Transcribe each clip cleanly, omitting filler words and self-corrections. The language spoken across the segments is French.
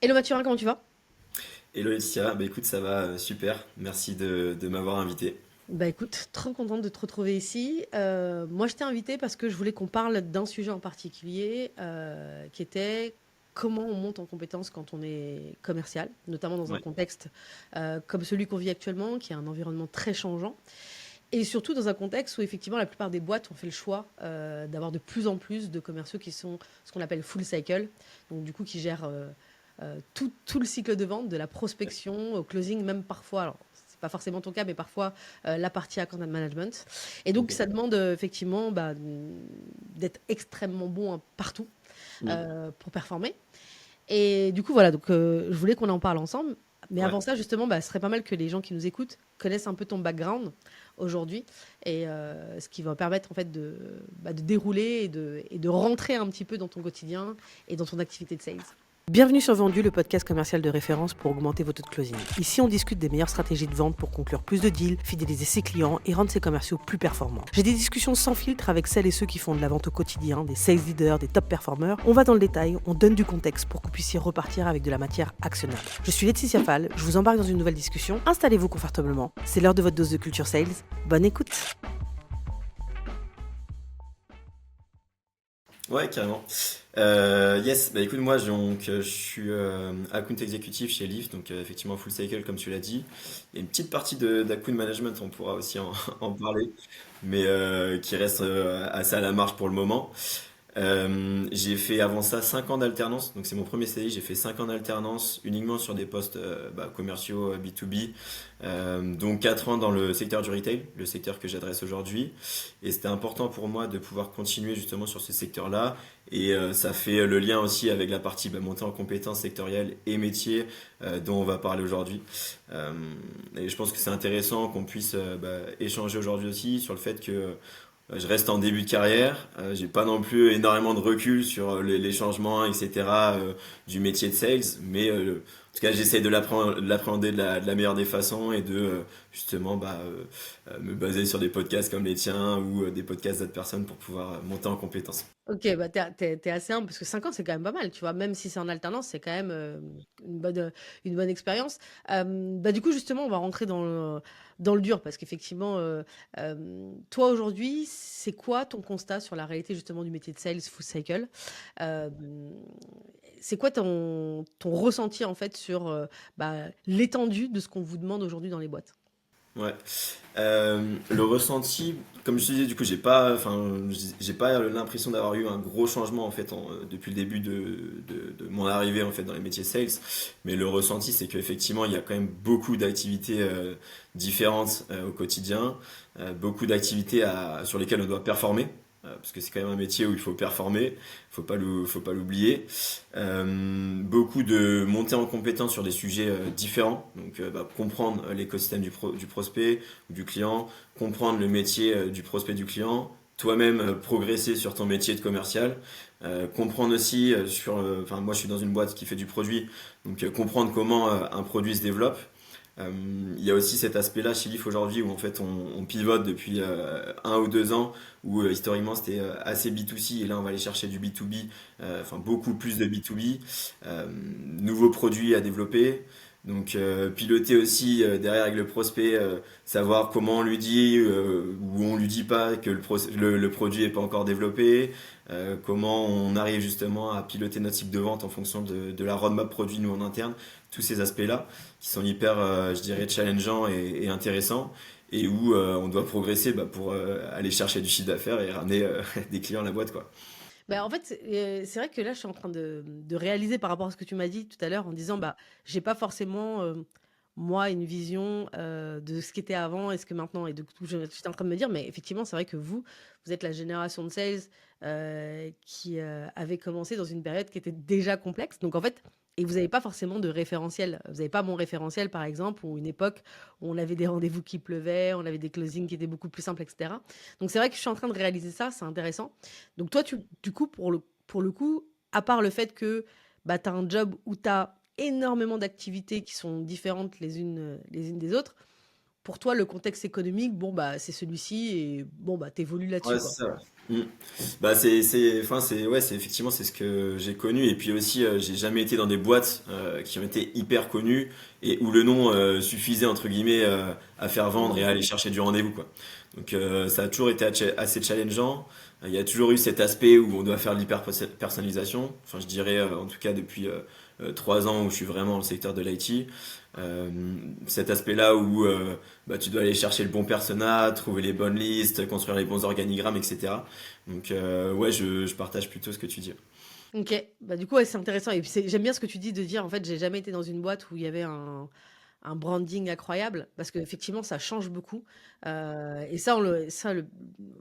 Hello Mathurin, comment tu vas? Hello Laetitia, bah écoute, ça va super, merci de m'avoir invité. Bah écoute, trop contente de te retrouver ici. Moi, je t'ai invité parce que je voulais qu'on parle d'un sujet en particulier qui était comment on monte en compétence quand on est commercial, notamment dans un Ouais, contexte comme celui qu'on vit actuellement, qui est un environnement très changeant, et surtout dans un contexte où effectivement la plupart des boîtes ont fait le choix d'avoir de plus en plus de commerciaux qui sont ce qu'on appelle full cycle, donc du coup qui gèrent tout le cycle de vente, de la ouais, prospection au closing, même parfois, alors c'est pas forcément ton cas, mais parfois la partie account management. Et donc ok. ça demande effectivement d'être extrêmement bon partout Mm. pour performer. Et du coup, voilà, donc je voulais qu'on en parle ensemble. Mais Ouais, avant ça, justement, ce serait pas mal que les gens qui nous écoutent connaissent un peu ton background aujourd'hui et ce qui va permettre en fait de dérouler et de rentrer un petit peu dans ton quotidien et dans ton activité de sales. Bienvenue sur Vendu, le podcast commercial de référence pour augmenter votre taux de closing. Ici, on discute des meilleures stratégies de vente pour conclure plus de deals, fidéliser ses clients et rendre ses commerciaux plus performants. J'ai des discussions sans filtre avec celles et ceux qui font de la vente au quotidien, des sales leaders, des top performers. On va dans le détail, on donne du contexte pour que vous puissiez repartir avec de la matière actionnable. Je suis Laetitia Fall, je vous embarque dans une nouvelle discussion. Installez-vous confortablement. C'est l'heure de votre dose de culture sales. Bonne écoute. ouais, carrément. Yes, bah écoute, moi je suis account exécutif chez Lyft, donc effectivement full cycle comme tu l'as dit. Il y a une petite partie d'account management, on pourra aussi en parler, mais qui reste assez à la marge pour le moment. J'ai fait avant ça 5 ans d'alternance, donc c'est mon premier CDI. J'ai fait 5 ans d'alternance uniquement sur des postes commerciaux B2B, donc 4 ans dans le secteur du retail, le secteur que j'adresse aujourd'hui. Et c'était important pour moi de pouvoir continuer justement sur ce secteur-là. Et ça fait le lien aussi avec la partie montée en compétences sectorielles et métiers dont on va parler aujourd'hui. Euh, et je pense que c'est intéressant qu'on puisse échanger aujourd'hui aussi sur le fait que je reste en début de carrière, j'ai pas non plus énormément de recul sur les changements, etc. Du métier de sales, mais en tout cas j'essaie de l'appréhender de la meilleure des façons et de justement me baser sur des podcasts comme les tiens ou des podcasts d'autres personnes pour pouvoir monter en compétences. Ok, bah t'es assez humble parce que 5 ans c'est quand même pas mal, tu vois, même si c'est en alternance, c'est quand même une bonne expérience. Du coup, justement, on va rentrer dans le dur parce qu'effectivement, toi aujourd'hui, c'est quoi ton constat sur la réalité justement du métier de sales full cycle? Euh, c'est quoi ton ressenti en fait sur l'étendue de ce qu'on vous demande aujourd'hui dans les boîtes? Ouais. Le ressenti, comme je te disais, du coup, j'ai pas l'impression d'avoir eu un gros changement en fait depuis le début de mon arrivée en fait dans les métiers sales. Mais le ressenti, c'est qu'effectivement, il y a quand même beaucoup d'activités différentes au quotidien, beaucoup d'activités sur lesquelles on doit performer. Parce que c'est quand même un métier où il faut performer, faut pas l'oublier. Beaucoup de montée en compétence sur des sujets différents, donc comprendre l'écosystème du prospect ou du client, comprendre le métier du prospect du client, toi-même progresser sur ton métier de commercial, comprendre aussi enfin moi je suis dans une boîte qui fait du produit, donc comprendre comment un produit se développe. Il y a aussi cet aspect-là chez Leaf aujourd'hui où en fait on pivote depuis 1 ou 2 ans où historiquement c'était assez B2C et là on va aller chercher du B2B, enfin beaucoup plus de B2B, euh, nouveaux produits à développer. Donc piloter aussi derrière avec le prospect, savoir comment on lui dit ou on lui dit pas que le produit est pas encore développé, comment on arrive justement à piloter notre cycle de vente en fonction de la roadmap produit nous en interne, tous ces aspects-là qui sont hyper, je dirais, challengeants et intéressants et où on doit progresser pour aller chercher du chiffre d'affaires et ramener des clients à la boîte quoi. Bah, en fait, c'est vrai que là, je suis en train de réaliser par rapport à ce que tu m'as dit tout à l'heure en disant, bah, j'ai pas forcément, moi, une vision de ce qui était avant et ce que maintenant. Et du coup, j'étais en train de me dire, mais effectivement, c'est vrai que vous êtes la génération de sales qui avait commencé dans une période qui était déjà complexe. Donc, en fait, et vous n'avez pas forcément de référentiel. Vous n'avez pas mon référentiel, par exemple, ou une époque où on avait des rendez-vous qui pleuvaient, on avait des closings qui étaient beaucoup plus simples, etc. Donc, c'est vrai que je suis en train de réaliser ça, c'est intéressant. Donc toi, du coup, pour le coup, à part le fait que bah, tu as un job où tu as énormément d'activités qui sont différentes les unes des autres, pour toi, le contexte économique, bon, bah, c'est celui-ci et bon, bah, t'évolues là-dessus, Ouais, quoi. c'est ça. Ouais. Mm. Bah enfin ouais, c'est effectivement c'est ce que j'ai connu et puis aussi j'ai jamais été dans des boîtes qui ont été hyper connues et où le nom suffisait entre guillemets à faire vendre et Mmh. à aller chercher du rendez-vous quoi. Donc ça a toujours été assez challengeant. Il y a toujours eu cet aspect où on doit faire de l'hyper personnalisation. Enfin je dirais en tout cas depuis 3 ans où je suis vraiment dans le secteur de l'IT. Euh, Cet aspect-là où bah, tu dois aller chercher le bon persona, trouver les bonnes listes, construire les bons organigrammes, etc. Donc ouais, je partage plutôt ce que tu dis. OK. Bah, du coup, ouais, c'est intéressant et puis j'aime bien ce que tu dis de dire, en fait, j'ai jamais été dans une boîte où il y avait un branding incroyable parce qu'effectivement, ça change beaucoup, et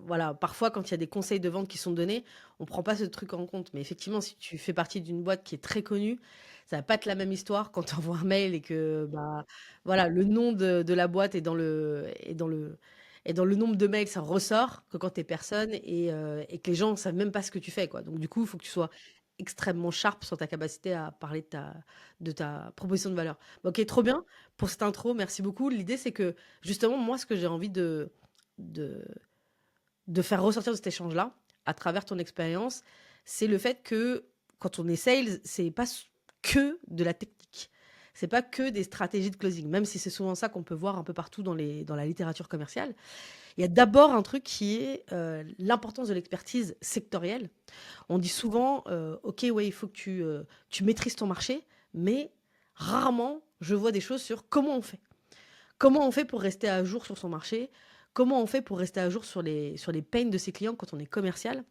voilà, parfois, quand il y a des conseils de vente qui sont donnés, on prend pas ce truc en compte. Mais effectivement, si tu fais partie d'une boîte qui est très connue, ça va pas être la même histoire quand tu envoies un mail et que, bah, voilà, le nom de la boîte est dans le nombre de mails, ça ressort que quand tu es personne et que les gens savent même pas ce que tu fais, quoi. Donc du coup, il faut que tu sois extrêmement sharp sur ta capacité à parler de ta proposition de valeur. Bah, OK, trop bien pour cette intro, merci beaucoup. L'idée, c'est que justement, moi, ce que j'ai envie de, de faire ressortir de cet échange-là, à travers ton expérience, c'est le fait que quand on est sales, c'est pas que de la technique. C'est pas que des stratégies de closing, même si c'est souvent ça qu'on peut voir un peu partout dans la littérature commerciale. Il y a d'abord un truc qui est l'importance de l'expertise sectorielle. On dit souvent, OK, ouais, il faut que tu maîtrises ton marché, mais rarement je vois des choses sur comment on fait. Comment on fait pour rester à jour sur son marché? Comment on fait pour rester à jour sur les pains de ses clients quand on est commercial?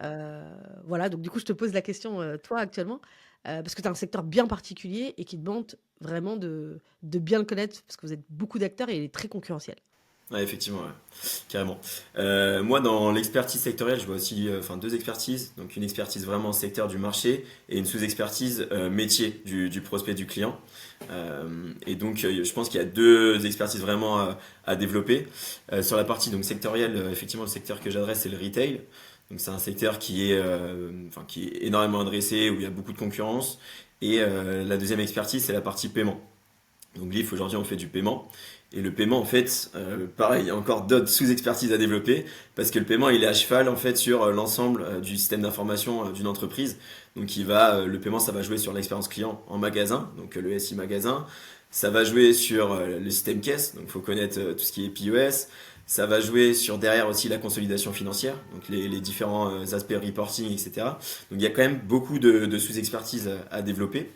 Heu, voilà, donc du coup, je te pose la question, toi, actuellement, parce que tu as un secteur bien particulier et qui demande vraiment de bien le connaître parce que vous êtes beaucoup d'acteurs et il est très concurrentiel. Ouais, effectivement, ouais. Carrément. Moi, dans l'expertise sectorielle, je vois aussi enfin, deux expertises. Donc, une expertise vraiment secteur du marché et une sous-expertise métier du prospect du client. Et donc, je pense qu'il y a deux expertises vraiment à développer. Sur la partie donc sectorielle, effectivement, le secteur que j'adresse, c'est le retail. Donc, c'est un secteur enfin, qui est énormément adressé, où il y a beaucoup de concurrence. Et la deuxième expertise, c'est la partie paiement. Donc GLIF, aujourd'hui, on fait du paiement. Et le paiement, en fait, pareil, il y a encore d'autres sous-expertises à développer, parce que le paiement, il est à cheval, en fait, sur l'ensemble du système d'information d'une entreprise. Donc le paiement, ça va jouer sur l'expérience client en magasin, donc le SI magasin. Ça va jouer sur le système caisse, donc il faut connaître tout ce qui est POS. Ça va jouer sur derrière aussi la consolidation financière, donc les différents aspects reporting, etc. Donc il y a quand même beaucoup de sous-expertises à développer.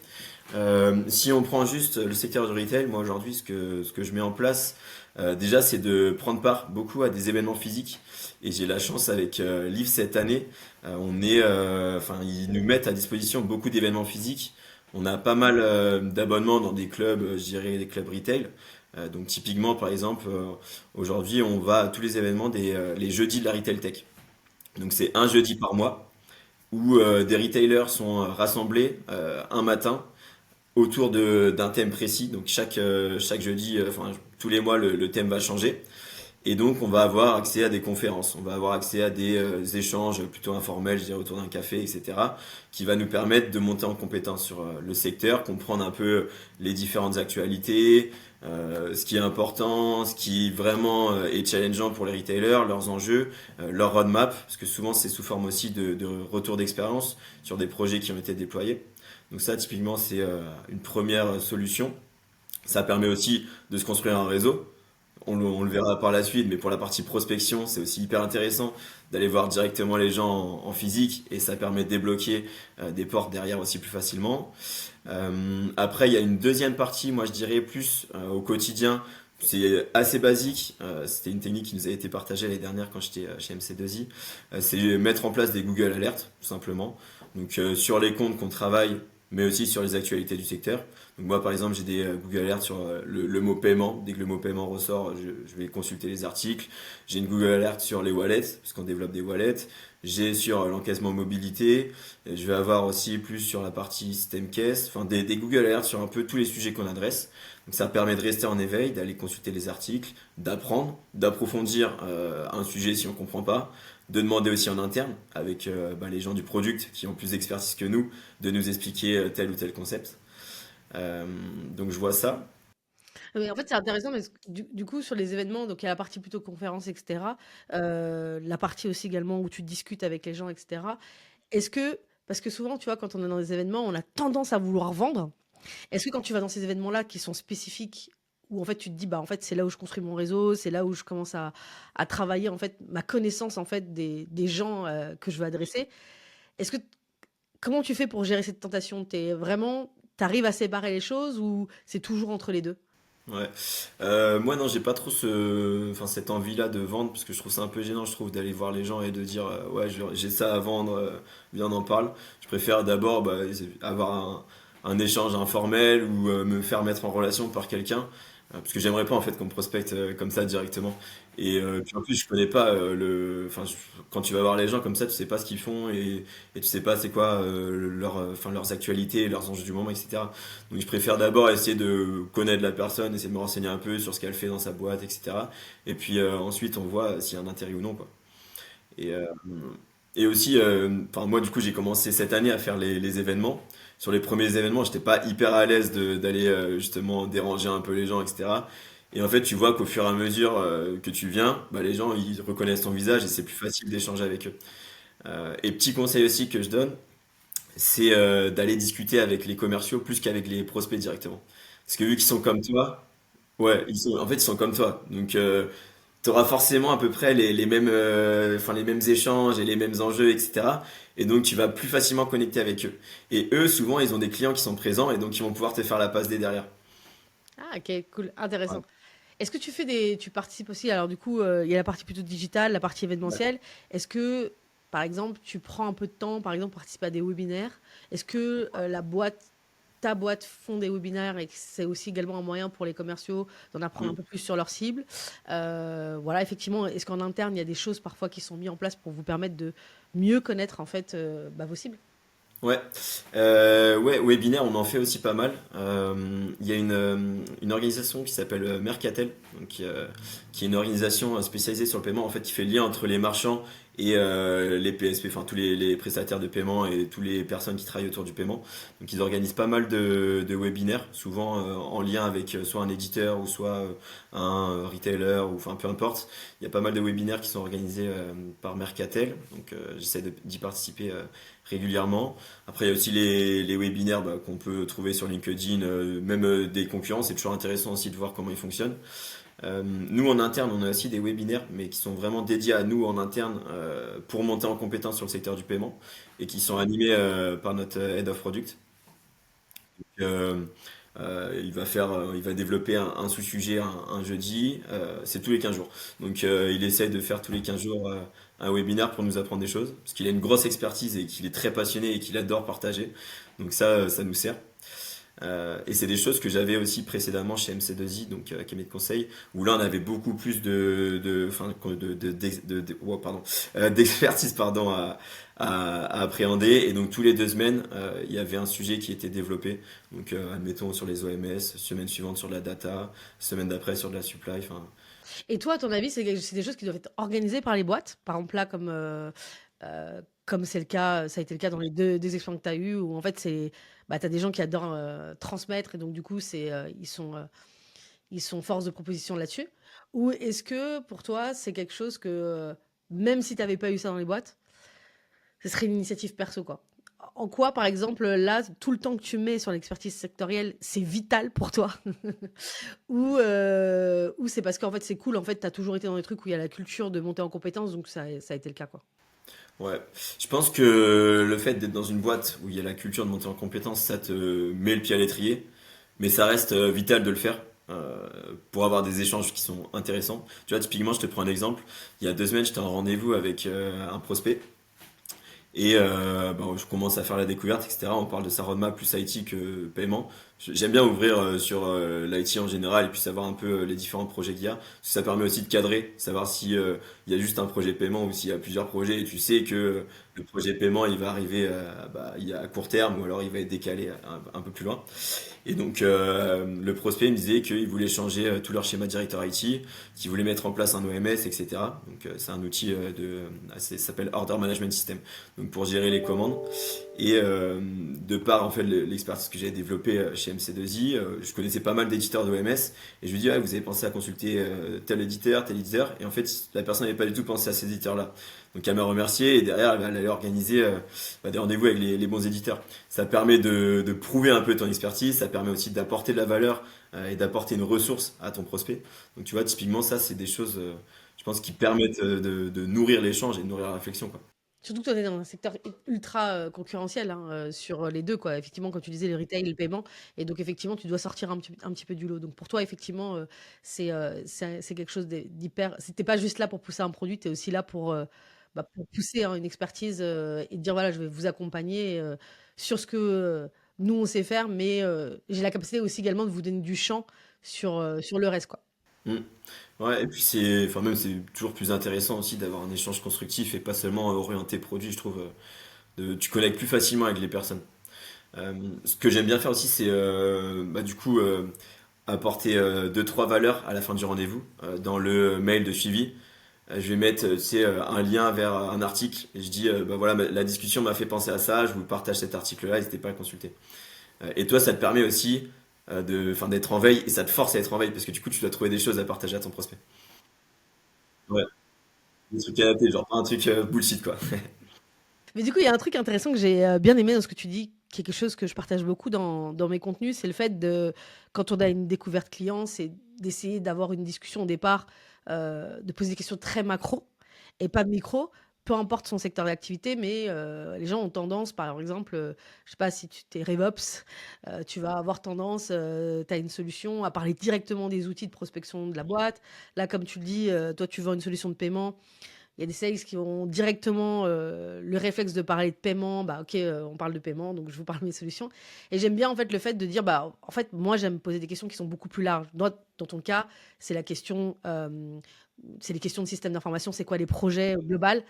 Si on prend juste le secteur du retail, moi aujourd'hui, ce que je mets en place, déjà, c'est de prendre part beaucoup à des événements physiques. Et j'ai la chance avec Live cette année, enfin, ils nous mettent à disposition beaucoup d'événements physiques. On a pas mal d'abonnements dans des clubs, je dirais des clubs retail. Donc typiquement, par exemple, aujourd'hui, on va à tous les événements les jeudis de la Retail Tech. Donc c'est un jeudi par mois où des retailers sont rassemblés un matin autour d'un thème précis. Donc chaque jeudi, enfin tous les mois, le thème va changer. Et donc on va avoir accès à des conférences, on va avoir accès à des échanges plutôt informels, je dirais autour d'un café, etc., qui va nous permettre de monter en compétence sur le secteur, comprendre un peu les différentes actualités, ce qui est important, ce qui vraiment est challengeant pour les retailers, leurs enjeux, leur roadmap, parce que souvent c'est sous forme aussi de retour d'expérience sur des projets qui ont été déployés. Donc ça, typiquement, c'est une première solution. Ça permet aussi de se construire un réseau. On le verra par la suite, mais pour la partie prospection, c'est aussi hyper intéressant d'aller voir directement les gens en physique et ça permet de débloquer des portes derrière aussi plus facilement. Après, il y a une deuxième partie, moi je dirais plus au quotidien. C'est assez basique. C'était une technique qui nous a été partagée l'année dernière quand j'étais chez MC2I. C'est mettre en place des Google Alerts, tout simplement. Donc sur les comptes qu'on travaille, mais aussi sur les actualités du secteur. Donc moi, par exemple, j'ai des Google Alerts sur le mot paiement. Dès que le mot paiement ressort, je vais consulter les articles. J'ai une Google Alert sur les wallets, puisqu'on développe des wallets. J'ai sur l'encaissement mobilité. Et je vais avoir aussi plus sur la partie système caisse. Enfin, des Google Alerts sur un peu tous les sujets qu'on adresse. Donc ça permet de rester en éveil, d'aller consulter les articles, d'apprendre, d'approfondir un sujet si on ne comprend pas, de demander aussi en interne avec les gens du product qui ont plus d'expertise que nous, de nous expliquer tel ou tel concept. Donc je vois ça. Mais en fait, c'est intéressant parce que du coup, sur les événements, donc il y a la partie plutôt conférence, et cetera, la partie aussi également où tu discutes avec les gens, et cetera. Est-ce que parce que souvent, tu vois, quand on est dans des événements, on a tendance à vouloir vendre. Est-ce que quand tu vas dans ces événements-là qui sont spécifiques, où en fait tu te dis, bah en fait c'est là où je construis mon réseau, c'est là où je commence à travailler en fait ma connaissance en fait des gens que je veux adresser. Est-ce que comment tu fais pour gérer cette tentation? T'arrives à séparer les choses ou c'est toujours entre les deux? Ouais. Moi non, j'ai pas trop enfin cette envie-là de vendre parce que je trouve ça un peu gênant, je trouve, d'aller voir les gens et de dire ouais j'ai ça à vendre, viens on en parle. Je préfère d'abord bah, avoir un échange informel ou me faire mettre en relation par quelqu'un parce que j'aimerais pas en fait qu'on me prospecte comme ça directement. Et puis en plus je connais pas quand tu vas voir les gens comme ça, tu sais pas ce qu'ils font et tu sais pas c'est quoi leurs actualités, leurs enjeux du moment, etc. Donc je préfère d'abord essayer de connaître la personne, essayer de me renseigner un peu sur ce qu'elle fait dans sa boîte, etc. Et puis ensuite on voit s'il y a un intérêt ou non, quoi. Et, euh, et aussi, enfin moi du coup j'ai commencé cette année à faire les événements. Sur les premiers événements, j'étais pas hyper à l'aise d'aller justement déranger un peu les gens, etc. Et en fait, tu vois qu'au fur et à mesure que tu viens, bah, les gens ils reconnaissent ton visage et c'est plus facile d'échanger avec eux. Et petit conseil aussi que je donne, c'est d'aller discuter avec les commerciaux plus qu'avec les prospects directement. Parce que vu qu'ils sont comme toi, ouais, en fait, ils sont comme toi. Donc, tu auras forcément à peu près les mêmes, les mêmes échanges et les mêmes enjeux, etc. Et donc, tu vas plus facilement connecter avec eux. Et eux, souvent, ils ont des clients qui sont présents et donc ils vont pouvoir te faire la passe des derrière. Ah OK, cool, Ouais. intéressant. Est-ce que tu participes aussi, alors du coup, il y a la partie plutôt digitale, la partie D'accord. événementielle. Est-ce que, par exemple, tu prends un peu de temps, par exemple, pour participer à des webinaires? Est-ce que ta boîte font des webinaires et que c'est aussi également un moyen pour les commerciaux d'en apprendre un Mm. peu plus sur leur cible? Voilà, effectivement, est-ce qu'en interne, il y a des choses parfois qui sont mises en place pour vous permettre de mieux connaître en fait bah, vos cibles? Ouais, ouais, webinaire, on en fait aussi pas mal. Il y a une organisation qui s'appelle Mercatel, donc, qui est une organisation spécialisée sur le paiement, en fait, qui fait le lien entre les marchands et les PSP, enfin tous les prestataires de paiement et toutes les personnes qui travaillent autour du paiement. Donc ils organisent pas mal de webinaires, souvent en lien avec soit un éditeur ou soit un retailer, ou enfin peu importe. Il y a pas mal de webinaires qui sont organisés par Mercatel, donc j'essaie d'y participer régulièrement. Après, il y a aussi les webinaires bah, qu'on peut trouver sur LinkedIn, même des concurrents. C'est toujours intéressant aussi de voir comment ils fonctionnent. Nous, en interne, on a aussi des webinaires, mais qui sont vraiment dédiés à nous en interne pour monter en compétence sur le secteur du paiement et qui sont animés par notre Head of Product. Euh, il va développer un sous-sujet un jeudi, c'est tous les 15 jours. Donc il essaye de faire tous les 15 jours un webinaire pour nous apprendre des choses, parce qu'il a une grosse expertise et qu'il est très passionné et qu'il adore partager. Donc ça nous sert. Et c'est des choses que j'avais aussi précédemment chez MC2I, donc cabinet de conseil, où là on avait beaucoup plus d'expertise pardon, à appréhender. Et donc tous les 2 semaines, il y avait un sujet qui était développé. Donc admettons sur les OMS, semaine suivante sur la data, semaine d'après sur de la supply. Enfin, Et toi, à ton avis, c'est des choses qui doivent être organisées par les boîtes? Par exemple, là, comme c'est le cas, ça a été le cas dans les deux expériences que tu as eues, où en fait, bah, tu as des gens qui adorent transmettre, et donc du coup, ils sont force de proposition là-dessus. Ou est-ce que pour toi, c'est quelque chose que, même si tu n'avais pas eu ça dans les boîtes, ce serait une initiative perso, quoi? En quoi, par exemple, là, tout le temps que tu mets sur l'expertise sectorielle, c'est vital pour toi? Ou c'est parce qu'en fait, c'est cool, en fait, tu as toujours été dans des trucs où il y a la culture de monter en compétences, donc ça a été le cas, quoi. ouais, je pense que le fait d'être dans une boîte où il y a la culture de monter en compétence, ça te met le pied à l'étrier. Mais ça reste vital de le faire pour avoir des échanges qui sont intéressants. Tu vois, typiquement, je te prends un exemple. Il y a 2 semaines, j'étais en rendez-vous avec un prospect et bon, je commence à faire la découverte, etc. On parle de sa roadmap plus IT que paiement. J'aime bien ouvrir sur l'IT en général et puis savoir un peu les différents projets qu'il y a. Parce que ça permet aussi de cadrer, savoir si il y a juste un projet paiement ou s'il y a plusieurs projets et tu sais que le projet paiement il va arriver il y a à court terme ou alors il va être décalé un peu plus loin. Et donc le prospect me disait qu'il voulait changer tout leur schéma directeur IT, qu'il voulait mettre en place un OMS, etc. Donc c'est un outil ça s'appelle Order Management System, donc pour gérer les commandes. Et de par en fait l'expertise que j'avais développée chez MC2I, je connaissais pas mal d'éditeurs d'OMS et je lui dis ouais, vous avez pensé à consulter tel éditeur et en fait la personne n'avait pas du tout pensé à ces éditeurs-là. Donc elle m'a remercié et derrière elle allait organiser des rendez-vous avec les bons éditeurs. Ça permet de prouver un peu ton expertise, ça permet aussi d'apporter de la valeur et d'apporter une ressource à ton prospect. Donc tu vois typiquement ça c'est des choses je pense qui permettent de nourrir l'échange et de nourrir la réflexion quoi. Surtout que toi, tu es dans un secteur ultra, concurrentiel, hein, sur, les 2 quoi. Effectivement, comme tu disais, le retail et le paiement et donc effectivement, tu dois sortir un petit peu du lot. Donc pour toi, effectivement, c'est quelque chose d'hyper tu pas juste là pour pousser un produit, tu es aussi là pour, pour pousser, hein, une expertise, et dire: «Voilà, je vais vous accompagner, sur ce que, nous on sait faire, mais j'ai la capacité aussi également de vous donner du champ sur le reste», quoi. Mm. Ouais, et puis c'est, enfin même c'est toujours plus intéressant aussi d'avoir un échange constructif et pas seulement orienté produit, je trouve. Tu connectes plus facilement avec les personnes. Ce que j'aime bien faire aussi, c'est du coup apporter deux trois valeurs à la fin du rendez-vous dans le mail de suivi. Je vais mettre, tu sais, un lien vers un article et je dis, bah voilà, la discussion m'a fait penser à ça, je vous partage cet article-là, n'hésitez pas à le consulter. Et toi, ça te permet aussi enfin, d'être en veille et ça te force à être en veille parce que du coup, tu dois trouver des choses à partager à ton prospect. Ouais, des trucs adaptés, genre pas un truc bullshit quoi. Mais du coup, il y a un truc intéressant que j'ai, bien aimé dans ce que tu dis, qui est quelque chose que je partage beaucoup dans mes contenus, c'est le fait de quand on a une découverte client, c'est d'essayer d'avoir une discussion au départ, de poser des questions très macro et pas micro, peu importe son secteur d'activité, mais les gens ont tendance, par exemple, je sais pas si tu es RevOps, tu vas avoir tendance, tu as une solution à parler directement des outils de prospection de la boîte. Là, comme tu le dis, toi, tu vends une solution de paiement. Il y a des sales qui ont directement le réflexe de parler de paiement. Bah, ok, on parle de paiement, donc je vous parle de mes solutions. Et j'aime bien en fait le fait de dire, bah, en fait, moi j'aime poser des questions qui sont beaucoup plus larges. Dans ton cas, c'est la question, c'est les questions de système d'information. C'est quoi les projets global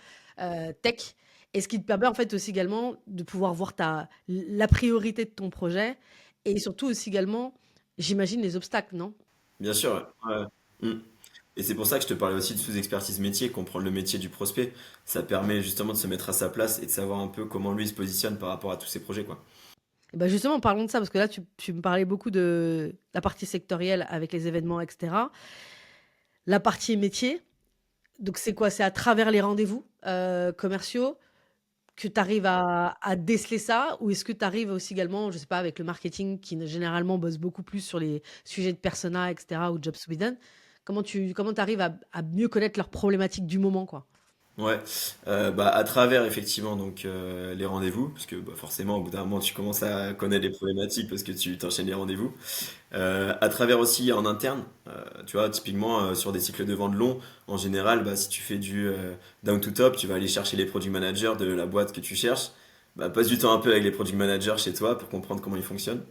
tech? Et ce qui te permet en fait aussi également de pouvoir voir la priorité de ton projet et surtout aussi également, j'imagine, les obstacles, non? Bien sûr, ouais. Ouais. Mm. Et c'est pour ça que je te parlais aussi de sous-expertise métier, comprendre le métier du prospect. Ça permet justement de se mettre à sa place et de savoir un peu comment lui il se positionne par rapport à tous ses projets, quoi. Et bah, justement, parlons de ça, parce que là, tu me parlais beaucoup de la partie sectorielle avec les événements, et cetera. La partie métier, donc c'est quoi? C'est à travers les rendez-vous, commerciaux que tu arrives à déceler ça? Ou est-ce que tu arrives aussi également, je sais pas, avec le marketing qui généralement bosse beaucoup plus sur les sujets de persona, et cetera, ou job Sweden? Comment tu arrives à mieux connaître leurs problématiques du moment, quoi? Ouais, à travers effectivement donc les rendez-vous, parce que forcément au bout d'un moment tu commences à connaître les problématiques parce que tu t'enchaînes les rendez-vous. À travers aussi en interne, tu vois, typiquement sur des cycles de vente longs, en général, si tu fais du down to top, tu vas aller chercher les product managers de la boîte que tu cherches. Passe du temps un peu avec les product managers chez toi pour comprendre comment ils fonctionnent.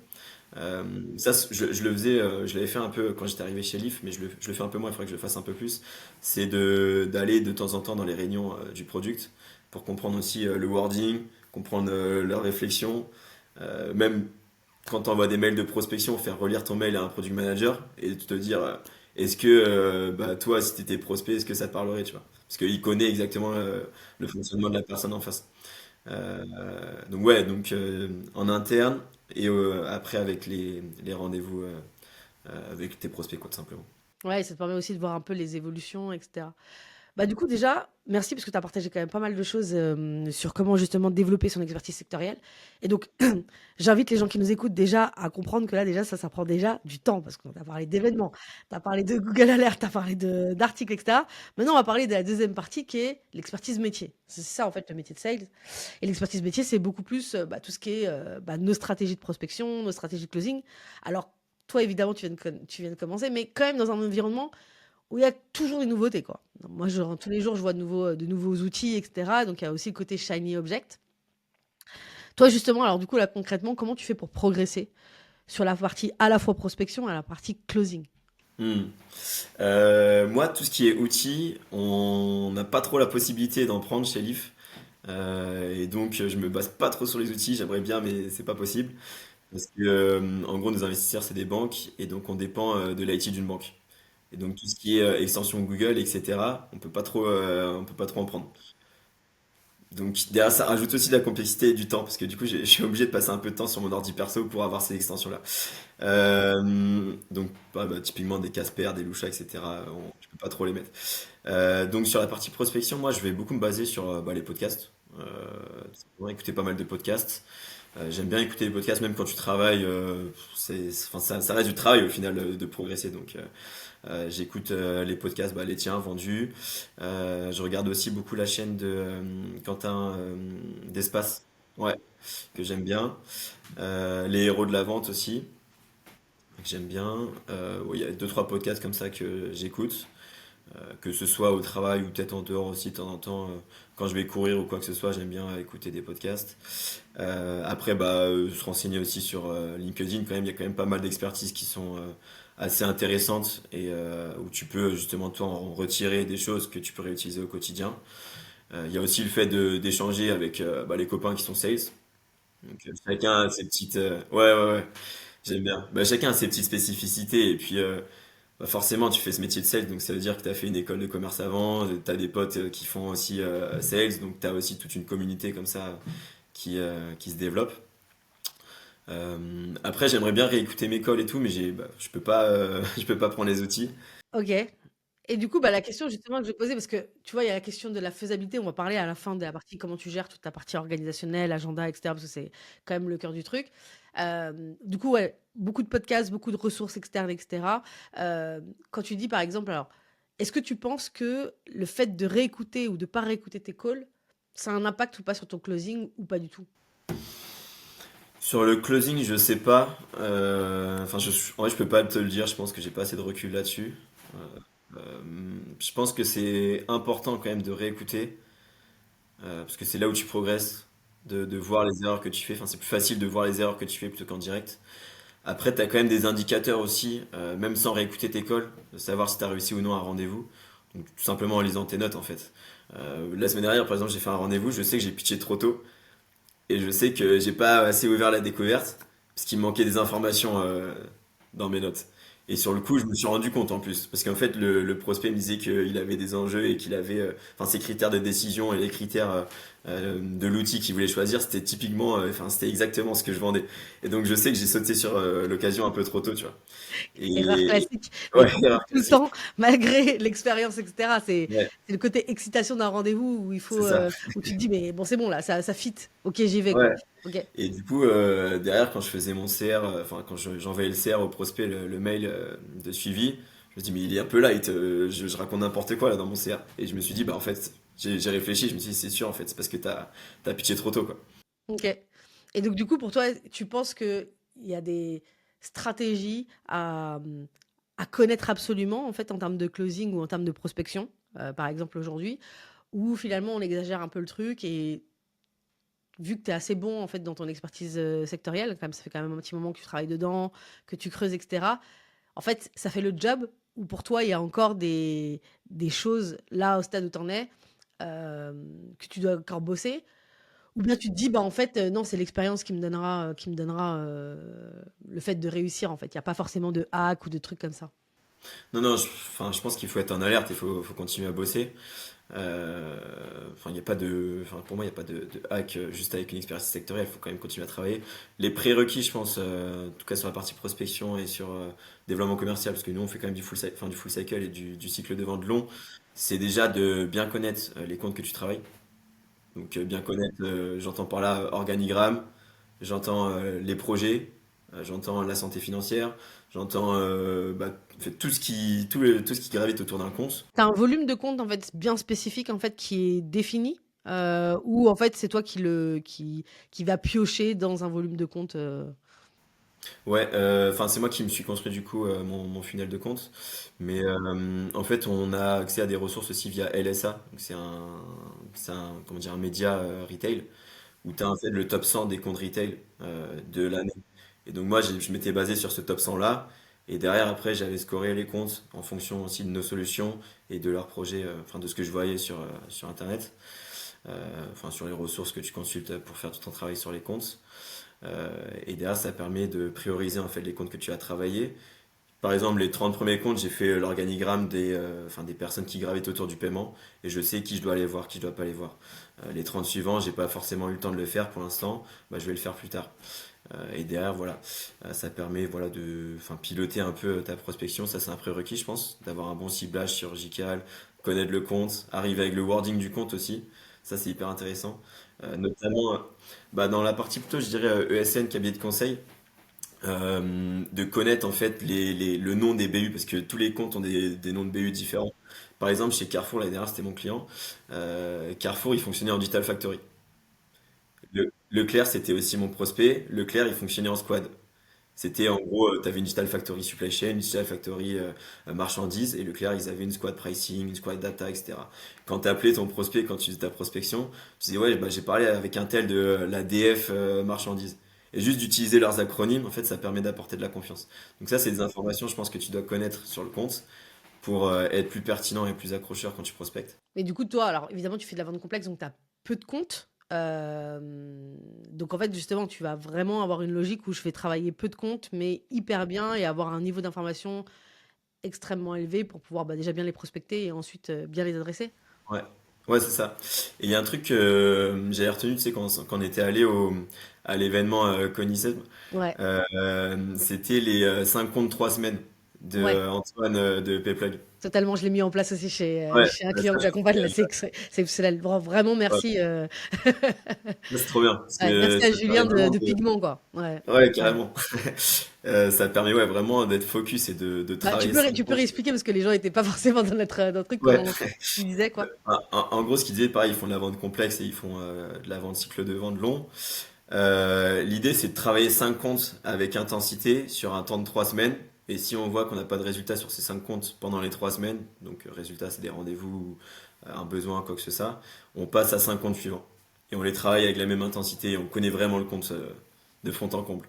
Euh, Ça, je le faisais, je l'avais fait un peu quand j'étais arrivé chez Leaf, mais je le fais un peu moins, il faudrait que je le fasse un peu plus. C'est d'aller de temps en temps dans les réunions du product pour comprendre aussi le wording, comprendre leurs réflexions, même quand tu envoies des mails de prospection, faire relire ton mail à un product manager et te dire est-ce que toi, si tu étais prospect, est-ce que ça te parlerait, tu vois? Parce qu'il connaît exactement le fonctionnement de la personne en face. Euh, donc ouais, donc en interne et après avec les rendez-vous avec tes prospects, quoi, tout simplement. Ouais, ça te permet aussi de voir un peu les évolutions, et cetera. Bah, du coup, déjà, merci parce que tu as partagé quand même pas mal de choses sur comment justement développer son expertise sectorielle. Et donc, j'invite les gens qui nous écoutent déjà à comprendre que là, déjà, ça prend déjà du temps parce qu'on a parlé d'événements, tu as parlé de Google Alert, tu as parlé d'articles, etc. Maintenant, on va parler de la deuxième partie qui est l'expertise métier. C'est ça, en fait, le métier de sales. Et l'expertise métier, c'est beaucoup plus tout ce qui est nos stratégies de prospection, nos stratégies de closing. Alors, toi, évidemment, tu viens de commencer, mais quand même dans un environnement où il y a toujours des nouveautés, quoi. Moi, tous les jours, je vois de nouveaux outils, etc. Donc, il y a aussi le côté shiny object. Toi, justement, alors du coup, là, concrètement, comment tu fais pour progresser sur la partie à la fois prospection et la partie closing? Hmm. Moi, tout ce qui est outils, on n'a pas trop la possibilité d'en prendre chez Leaf. Et donc, je me base pas trop sur les outils. J'aimerais bien, mais c'est pas possible. Parce que, en gros, nos investisseurs, c'est des banques. Et donc, on dépend de l'IT d'une banque. Et donc, tout ce qui est extension Google, etc., on peut pas trop en prendre. Donc derrière, ça rajoute aussi de la complexité et du temps, parce que du coup, je suis obligé de passer un peu de temps sur mon ordi perso pour avoir ces extensions-là. Donc, typiquement des Casper, des Lusha, etc. Je peux pas trop les mettre. Donc sur la partie prospection, moi, je vais beaucoup me baser sur les podcasts. Tout simplement écouter pas mal de podcasts. J'aime bien écouter les podcasts, même quand tu travailles. Enfin, ça reste du travail au final de progresser. Donc, j'écoute les podcasts, les tiens, vendus. Je regarde aussi beaucoup la chaîne de Quentin d'Espace, ouais, que j'aime bien. Les héros de la vente aussi, que j'aime bien. Ouais, il y a deux, trois podcasts comme ça que j'écoute, que ce soit au travail ou peut-être en dehors aussi de temps en temps. Quand je vais courir ou quoi que ce soit, j'aime bien écouter des podcasts. Après, se renseigner aussi sur LinkedIn, quand même, il y a quand même pas mal d'expertises qui sont assez intéressantes et où tu peux justement toi en retirer des choses que tu peux réutiliser au quotidien. Il y a aussi le fait d'échanger avec les copains qui sont sales. Donc chacun a ses petites ouais, ouais, ouais, j'aime bien. Chacun a ses petites spécificités et puis forcément tu fais ce métier de sales, donc ça veut dire que tu as fait une école de commerce avant, tu as des potes qui font aussi sales, donc tu as aussi toute une communauté comme ça qui se développe. Après, j'aimerais bien réécouter mes calls et tout, mais je peux pas, je peux pas prendre les outils. OK. Et du coup, la question justement que je posais, parce que tu vois, il y a la question de la faisabilité. On va parler à la fin de la partie comment tu gères toute ta partie organisationnelle, agenda, etc. Parce que c'est quand même le cœur du truc. Du coup, ouais, beaucoup de podcasts, beaucoup de ressources externes, etc. Quand tu dis, par exemple, alors, est-ce que tu penses que le fait de réécouter ou de pas réécouter tes calls, ça a un impact ou pas sur ton closing ou pas du tout? Sur le closing, je sais pas. Enfin, en vrai, je peux pas te le dire. Je pense que j'ai pas assez de recul là-dessus. Je pense que c'est important quand même de réécouter, parce que c'est là où tu progresses, de voir les erreurs que tu fais. Enfin, c'est plus facile de voir les erreurs que tu fais plutôt qu'en direct. Après, tu as quand même des indicateurs aussi, même sans réécouter tes calls, de savoir si tu as réussi ou non un rendez-vous. Donc, tout simplement en lisant tes notes en fait. La semaine dernière, par exemple, j'ai fait un rendez-vous, je sais que j'ai pitché trop tôt et je sais que j'ai pas assez ouvert la découverte parce qu'il me manquait des informations dans mes notes. Et sur le coup, je me suis rendu compte en plus, parce qu'en fait, le prospect me disait qu'il avait des enjeux et qu'il avait, enfin, ses critères de décision et les critères de l'outil qu'il voulait choisir, c'était typiquement, enfin, c'était exactement ce que je vendais. Et donc, je sais que j'ai sauté sur l'occasion un peu trop tôt, tu vois. Erreur Et classique, mais ouais, comme erreur tout le classique. temps, malgré l'expérience, et cetera. Ouais, C'est le côté excitation d'un rendez-vous où il c'est faut, ça. où tu te dis: «Mais bon, c'est bon là, ça fit. OK, j'y vais, quoi». Ouais. OK. Et du coup, derrière, quand je faisais mon CR, enfin, quand j'envoyais le CR au prospect, le mail de suivi, je me dis, mais il est un peu light, je raconte n'importe quoi là dans mon CR. Et je me suis dit, en fait, j'ai réfléchi, je me suis dit, c'est sûr, en fait, c'est parce que t'as pitché trop tôt, quoi. OK. Et donc du coup, pour toi, tu penses qu'il y a des stratégies à connaître absolument, en fait, en termes de closing ou en termes de prospection, par exemple aujourd'hui, où finalement on exagère un peu le truc et vu que tu es assez bon, en fait, dans ton expertise, sectorielle, quand même, ça fait quand même un petit moment que tu travailles dedans, que tu creuses et cetera. En fait, ça fait le job ou pour toi, il y a encore des choses là, au stade où tu en es, que tu dois encore bosser? Ou bien tu te dis: «Bah, en fait, non, c'est l'expérience qui me donnera, le fait de réussir, en fait». Il y a pas forcément de hack ou de trucs comme ça? Non, non, enfin, je pense qu'il faut être en alerte, faut continuer à bosser. Enfin, il y a pas de, enfin, pour moi, il n'y a pas de hack juste avec une expertise sectorielle. Il faut quand même continuer à travailler. Les prérequis, je pense, en tout cas sur la partie prospection et sur développement commercial, parce que nous, on fait quand même du full cycle et du cycle de vente long. C'est déjà de bien connaître les comptes que tu travailles. Donc, bien connaître, j'entends par là organigramme, j'entends les projets, j'entends la santé financière, j'entends fait, tout ce qui gravite autour d'un compte. Tu as un volume de compte, en fait, bien spécifique, en fait, qui est défini? Ou en fait, c'est toi qui va piocher dans un volume de compte, Ouais, enfin c'est moi qui me suis construit du coup mon funnel de compte, mais en fait on a accès à des ressources aussi via LSA, donc c'est un comment dire un média retail où tu as en fait le top 100 des comptes retail de l'année. Et donc moi je m'étais basé sur ce top 100 là, et derrière après j'avais scoré les comptes en fonction aussi de nos solutions et de leurs projets, enfin de ce que je voyais sur internet, enfin sur les ressources que tu consultes pour faire tout ton travail sur les comptes. Et derrière, ça permet de prioriser en fait les comptes que tu as travaillés. Par exemple, les 30 premiers comptes, j'ai fait l'organigramme enfin, des personnes qui gravitent autour du paiement et je sais qui je dois aller voir, qui je dois pas aller voir. Les 30 suivants, j'ai pas forcément eu le temps de le faire pour l'instant, bah, je vais le faire plus tard. Et derrière, voilà, ça permet voilà, de enfin, piloter un peu ta prospection. Ça, c'est un prérequis, je pense, d'avoir un bon ciblage chirurgical, connaître le compte, arriver avec le wording du compte aussi. Ça, c'est hyper intéressant. Notamment bah, dans la partie plutôt, je dirais, ESN, cabinet de conseil, de connaître en fait le nom des BU, parce que tous les comptes ont des noms de BU différents. Par exemple, chez Carrefour, l'année dernière, c'était mon client. Carrefour, il fonctionnait en Digital Factory. Leclerc, c'était aussi mon prospect. Leclerc, il fonctionnait en squad. C'était en gros, tu avais une Digital Factory Supply Chain, une Digital Factory marchandises, et Leclerc, ils avaient une squad pricing, une squad data, etc. Quand tu appelais ton prospect, quand tu faisais ta prospection, tu disais, ouais, bah, j'ai parlé avec un tel de la DF marchandise. Et juste d'utiliser leurs acronymes, en fait, ça permet d'apporter de la confiance. Donc ça, c'est des informations, je pense, que tu dois connaître sur le compte pour être plus pertinent et plus accrocheur quand tu prospectes. Mais du coup, toi, alors évidemment, tu fais de la vente complexe, donc tu as peu de comptes. Donc en fait, justement, tu vas vraiment avoir une logique où je vais travailler peu de comptes, mais hyper bien et avoir un niveau d'information extrêmement élevé pour pouvoir bah, déjà bien les prospecter et ensuite bien les adresser. Ouais, ouais, c'est ça. Et il y a un truc que j'avais retenu, tu sais, quand on était allé à l'événement Conicet, Ouais, c'était les 5 comptes 3 semaines de ouais, Antoine de Payplug. totalement. Je l'ai mis en place aussi Ouais, chez un bah client ça, que je trouve que j'accompagne. Là, c'est excellent. Vraiment, ouais, merci. ça, c'est trop bien. Parce Ouais, que merci à ça Julien permet vraiment de de. Pigment, quoi. Ouais, Ouais, ouais. carrément. Ça permet ouais, vraiment d'être focus et de Bah, travailler 5 tu peux comptes. réexpliquer parce que les gens n'étaient pas forcément dans notre truc, Ouais. comment tu disais, quoi. En gros, ce qu'ils disaient, pareil, ils font de la vente complexe et ils font de la vente cycle de vente long. L'idée, c'est de travailler 5 comptes avec intensité sur un temps de 3 semaines. Et si on voit qu'on n'a pas de résultat sur ces 5 comptes pendant les 3 semaines, donc résultat, c'est des rendez-vous, un besoin, quoi que ce soit, on passe à 5 comptes suivants. Et on les travaille avec la même intensité. On connaît vraiment le compte de fond en comble.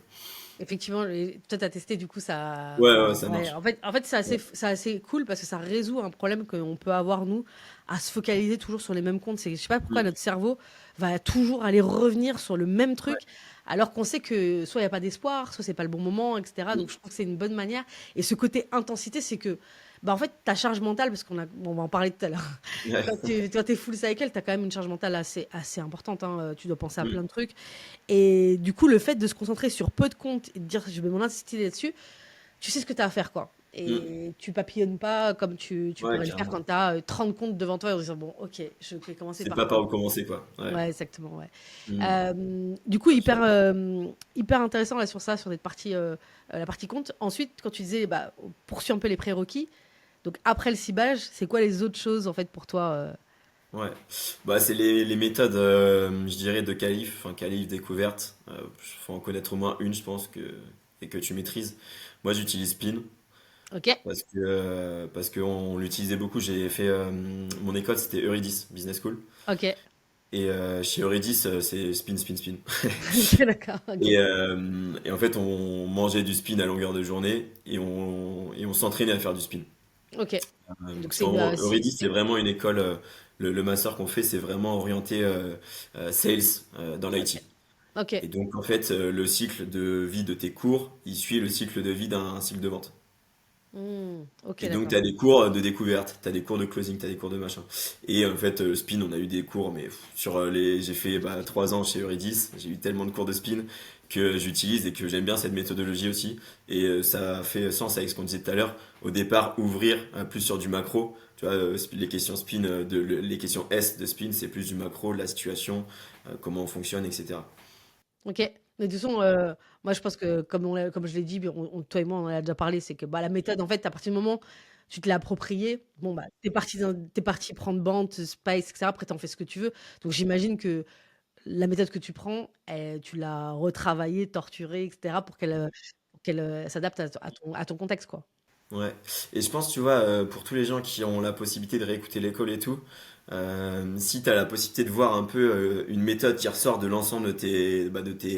Effectivement, toi, tu as testé, du coup, ça. Ouais, ouais, ouais, Enfin, ça ouais. marche. En fait Ouais. c'est assez cool parce que ça résout un problème qu'on peut avoir, nous, à se focaliser toujours sur les mêmes comptes. Je sais pas pourquoi Mm. notre cerveau va toujours aller revenir sur le même Ouais. truc, alors qu'on sait que soit il n'y a pas d'espoir, soit c'est pas le bon moment, etc. Donc, Mm. je trouve que c'est une bonne manière. Et ce côté intensité, c'est que, bah, en fait, ta charge mentale, parce on va en parler tout à l'heure. Ouais. Quand tu es full cycle, tu as quand même une charge mentale assez importante, hein. Tu dois penser à Mm. plein de trucs. Et du coup, le fait de se concentrer sur peu de comptes et de dire je vais m'en insister là-dessus, tu sais ce que tu as à faire, quoi. Mm. Et tu papillonnes pas comme tu Ouais, pourrais le faire carrément. quand tu as 30 comptes devant toi et en disant bon, ok, je vais commencer C'est par pas quoi. par où commencer, quoi. Ouais. Ouais, exactement, ouais. Mm. Du coup, Ouais, je suis d'accord. hyper intéressant là sur ça, sur cette partie, la partie compte. Ensuite, quand tu disais, bah, poursuis un peu les prérequis. Donc après le ciblage, c'est quoi les autres choses en fait pour toi Ouais, bah c'est les méthodes, je dirais, de qualif, enfin qualif découverte. Faut en connaître au moins une, je pense, et que tu maîtrises. Moi, j'utilise Spin Ok, parce que on l'utilisait beaucoup. J'ai fait mon école, c'était Eurydice Business School, ok, et chez Eurydice, c'est spin, spin, spin. ok, d'accord, ok, Et en fait, on mangeait du spin à longueur de journée et on s'entraînait à faire du spin. ok. Donc Parce c'est qu'en une, gros, Eurydice, c'est vraiment une école. Le master qu'on fait, c'est vraiment orienté sales dans ok, l'IT. ok, Et donc, en fait, le cycle de vie de tes cours, il suit le cycle de vie d'un cycle de vente. ok, Et donc, tu d'accord. as des cours de découverte, tu as des cours de closing, tu as des cours de machin. Et en fait, spin, on a eu des cours, mais j'ai fait 3 ans chez Eurydice, j'ai eu tellement de cours de spin que j'utilise et que j'aime bien cette méthodologie aussi. Et ça fait sens avec ce qu'on disait tout à l'heure. Au départ, ouvrir plus sur du macro. Tu vois, les questions spin, les questions S de spin, c'est plus du macro, la situation, comment on fonctionne, etc. OK. Mais de toute façon, moi je pense que comme je l'ai dit, toi et moi on en a déjà parlé, c'est que, bah, la méthode en fait à partir du moment où tu te l'as appropriée, bon bah, tu parti prendre Bant, Spice et cetera. Après tu en fais ce que tu veux. Donc j'imagine que la méthode que tu prends, tu l'as retravaillée, torturée et cetera pour qu'elle, s'adapte à ton contexte, quoi. Ouais. Et je pense, tu vois, pour tous les gens qui ont la possibilité de réécouter l'école et tout, si tu as la possibilité de voir un peu une méthode qui ressort de l'ensemble de tes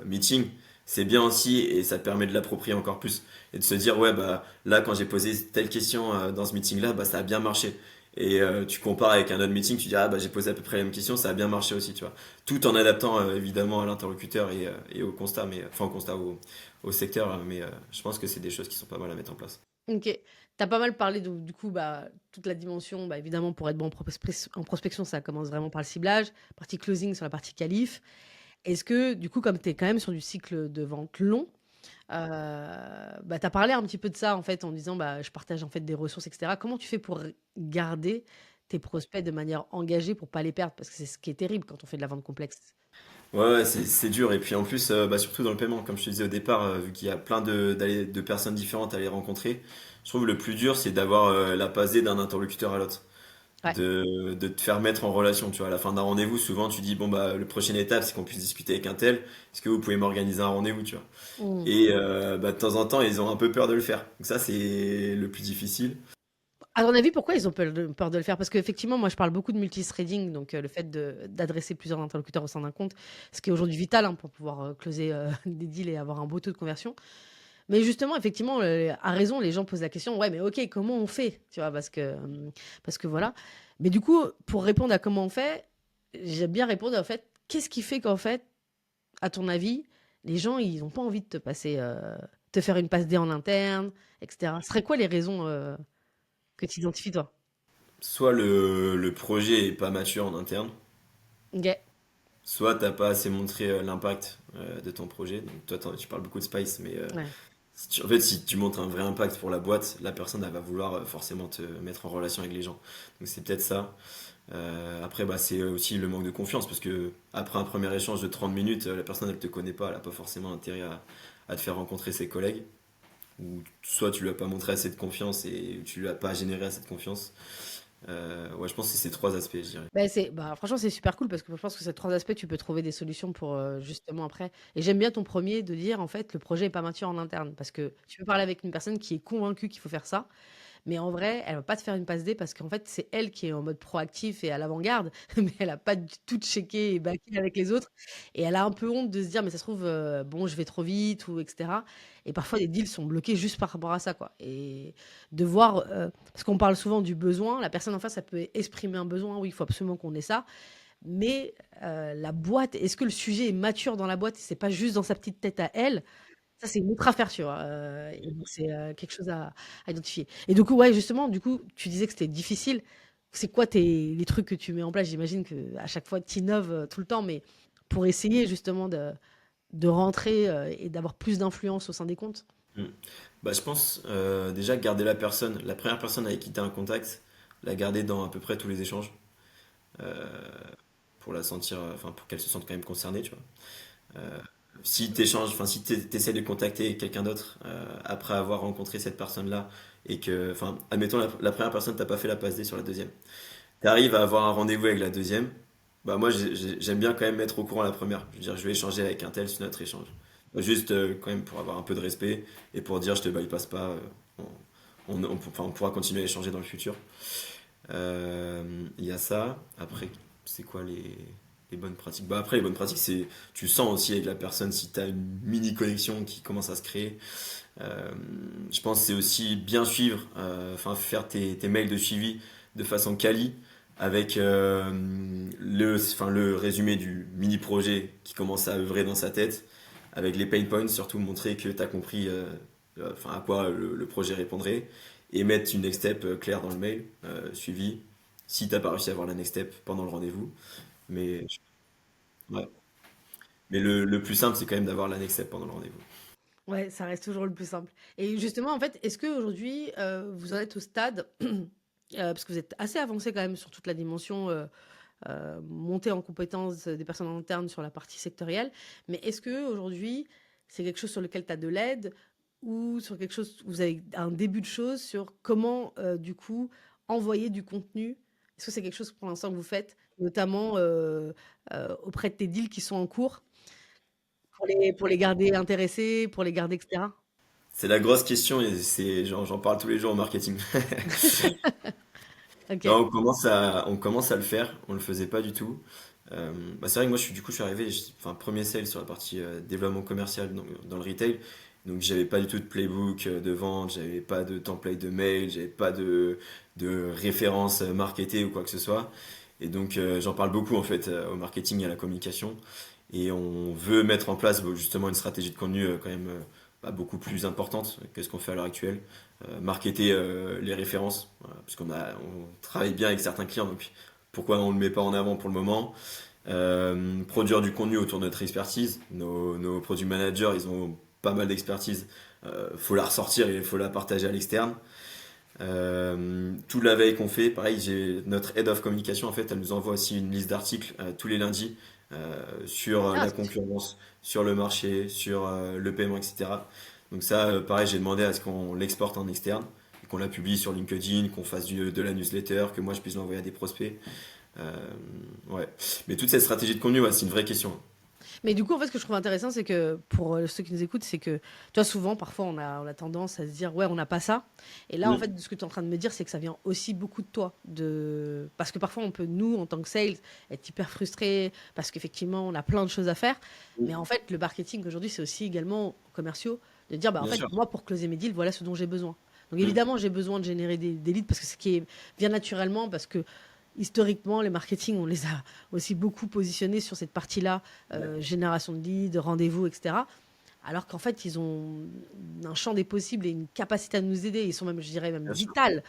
meetings, c'est bien aussi et ça te permet de l'approprier encore plus. Et de se dire, ouais, bah là, quand j'ai posé telle question dans ce meeting-là, bah ça a bien marché. Et tu compares avec un autre meeting, tu dis, ah bah j'ai posé à peu près la même question, ça a bien marché aussi, tu vois. Tout en adaptant évidemment à l'interlocuteur et au constat, mais enfin au constat, au secteur, mais je pense que c'est des choses qui sont pas mal à mettre en place. OK. Tu as pas mal parlé de du coup, toute la dimension, évidemment pour être bon en prospection, ça commence vraiment par le ciblage, partie closing sur la partie qualif. Est-ce que du coup, comme tu es quand même sur du cycle de vente long, tu as parlé un petit peu de ça en fait en disant: «Je partage en fait des ressources et cetera». Comment tu fais pour garder tes prospects de manière engagée pour pas les perdre? Parce que c'est ce qui est terrible quand on fait de la vente complexe. Ouais, ouais, c'est dur. Et puis en plus, surtout dans le paiement, comme je te disais au départ, vu qu'il y a plein de personnes différentes à les rencontrer, je trouve le plus dur, c'est d'avoir la passe D d'un interlocuteur à l'autre. Ouais. De te faire mettre en relation. Tu vois, à la fin d'un rendez-vous, souvent tu dis, bon, bah, le prochaine étape, c'est qu'on puisse discuter avec un tel. Est-ce que vous pouvez m'organiser un rendez-vous, tu vois? Mmh. Et de temps en temps, ils ont un peu peur de le faire. Donc ça, c'est le plus difficile. À ton avis, pourquoi ils ont peur de le faire? Parce qu'effectivement, moi, je parle beaucoup de multithreading, donc le fait d'adresser plusieurs interlocuteurs au sein d'un compte, ce qui est aujourd'hui vital, hein, pour pouvoir closer des deals et avoir un beau taux de conversion. Mais justement, effectivement, à raison, les gens posent la question, ouais, mais ok, comment on fait? Tu vois, parce que voilà. Mais du coup, pour répondre à comment on fait, j'aime bien répondre en fait, qu'est-ce qui fait qu'en fait, à ton avis, les gens, ils n'ont pas envie de te passer, te faire une passe D en interne, etc. Ce serait quoi les raisons que tu identifies, toi? Soit le projet est pas mature en interne, Ok. soit t'as pas assez montré l'impact de ton projet. Donc toi, tu parles beaucoup de Spice, mais Ouais. en fait, si tu montres un vrai impact pour la boîte, la personne, elle va vouloir forcément te mettre en relation avec les gens. Donc c'est peut-être ça. Après, c'est aussi le manque de confiance parce que après un premier échange de 30 minutes, la personne elle te connaît pas, elle a pas forcément intérêt à te faire rencontrer ses collègues. Ou soit tu lui as pas montré assez de confiance et tu lui as pas généré assez de confiance. Ouais, je pense que c'est ces trois aspects, je dirais. Franchement, c'est super cool parce que je pense que ces trois aspects, tu peux trouver des solutions pour justement après. Et j'aime bien ton premier de dire, en fait, le projet est pas mature en interne parce que tu peux parler avec une personne qui est convaincue qu'il faut faire ça. Mais en vrai, elle va pas te faire une passe D parce qu'en fait, c'est elle qui est en mode proactif et à l'avant-garde, mais elle a pas du tout checké et backé avec les autres. Et elle a un peu honte de se dire, mais ça se trouve, bon, je vais trop vite ou etc. Et parfois, les deals sont bloqués juste par rapport à ça, quoi. Et de voir, parce qu'on parle souvent du besoin, la personne en face, ça peut exprimer un besoin, oui, il faut absolument qu'on ait ça. Mais la boîte, est-ce que le sujet est mature dans la boîte et c'est pas juste dans sa petite tête à elle? Ça, c'est une autre affaire, tu vois? Et donc c'est, quelque chose à identifier. Et du coup, ouais, justement, du coup, tu disais que c'était difficile. C'est quoi les trucs que tu mets en place? J'imagine qu'à chaque fois, tu innoves, tout le temps, mais pour essayer justement de rentrer, et d'avoir plus d'influence au sein des comptes? Mm. Je pense déjà garder la première personne avec qui tu as un contact, la garder dans à peu près tous les échanges euh, pour la sentir, enfin pour qu'elle se sente quand même concernée, tu vois. Euh, Si t'échanges, enfin si t'essaies de contacter quelqu'un d'autre après avoir rencontré cette personne-là et que, enfin, admettons la première personne t'as pas fait la passe D sur la deuxième, t'arrives à avoir un rendez-vous avec la deuxième, bah moi j'aime bien quand même mettre au courant la première. Je veux dire, je vais échanger avec un tel sur notre échange. Juste quand même pour avoir un peu de respect et pour dire je te bypasse pas, enfin, on pourra continuer à échanger dans le futur. Il y a ça. Après, c'est quoi les bonnes pratiques? Après, les bonnes pratiques, c'est tu sens aussi avec la personne si tu as une mini connexion qui commence à se créer. Euh, je pense que c'est aussi bien suivre, enfin faire tes mails de suivi de façon quali avec le résumé du mini projet qui commence à œuvrer dans sa tête, avec les pain points, surtout montrer que tu as compris enfin, à quoi le projet répondrait et mettre une next step claire dans le mail suivi si t'as pas réussi à avoir la next step pendant le rendez-vous. Mais, ouais. Mais le plus simple, c'est quand même d'avoir la next step pendant le rendez-vous. Ouais, ça reste toujours le plus simple. Et justement, en fait, est-ce qu'aujourd'hui, vous en êtes au stade, parce que vous êtes assez avancé quand même sur toute la dimension, montée en compétence des personnes internes sur la partie sectorielle, mais est-ce qu'aujourd'hui, c'est quelque chose sur lequel tu as de l'aide ou sur quelque chose où vous avez un début de choses sur comment, du coup, envoyer du contenu? Est-ce que c'est quelque chose pour l'instant que vous faites, notamment auprès de tes deals qui sont en cours, pour les garder intéressés, pour les garder, etc. C'est la grosse question et j'en parle tous les jours au marketing. Ok. Non, on commence à le faire, on le faisait pas du tout. C'est vrai que moi, je suis arrivé, enfin, premier sale sur la partie développement commercial dans le retail. Donc, j'avais pas du tout de playbook de vente, j'avais pas de template de mail, j'avais pas de référence marketée ou quoi que ce soit. Et donc, j'en parle beaucoup en fait au marketing et à la communication. Et on veut mettre en place justement une stratégie de contenu quand même beaucoup plus importante que ce qu'on fait à l'heure actuelle. Marketer les références, voilà, parce on travaille bien avec certains clients, donc pourquoi on ne le met pas en avant pour le moment. Produire du contenu autour de notre expertise. Nos product managers, ils ont pas mal d'expertise. Faut la ressortir et il faut la partager à l'externe. Toute la veille qu'on fait, pareil, j'ai notre head of communication, en fait, elle nous envoie aussi une liste d'articles tous les lundis sur Ah, la c'est concurrence, sur le marché, sur le paiement, etc. Donc ça, pareil, j'ai demandé à ce qu'on l'exporte en externe, et qu'on la publie sur LinkedIn, qu'on fasse de la newsletter, que moi je puisse l'envoyer à des prospects. Euh, ouais. Mais toute cette stratégie de contenu, ouais, c'est une vraie question. Mais du coup, en fait, ce que je trouve intéressant, c'est que pour ceux qui nous écoutent, c'est que, tu vois, souvent, parfois, on a tendance à se dire, ouais, on n'a pas ça. Et là, en Mm. fait, ce que tu es en train de me dire, c'est que ça vient aussi beaucoup de toi. Parce que parfois, on peut, nous, en tant que sales, être hyper frustrés parce qu'effectivement, on a plein de choses à faire. Mais en Mm. fait, le marketing aujourd'hui, c'est aussi également aux commerciaux de dire, bah, en Bien fait, sûr. moi, pour closer mes deals, voilà ce dont j'ai besoin. Donc Mm. évidemment, j'ai besoin de générer des leads parce que vient naturellement, parce que historiquement, les marketing, on les a aussi beaucoup positionnés sur cette partie-là, Ouais, génération de leads, rendez-vous, etc. Alors qu'en fait, ils ont un champ des possibles et une capacité à nous aider. Ils sont même, je dirais, même bien sûr. vitales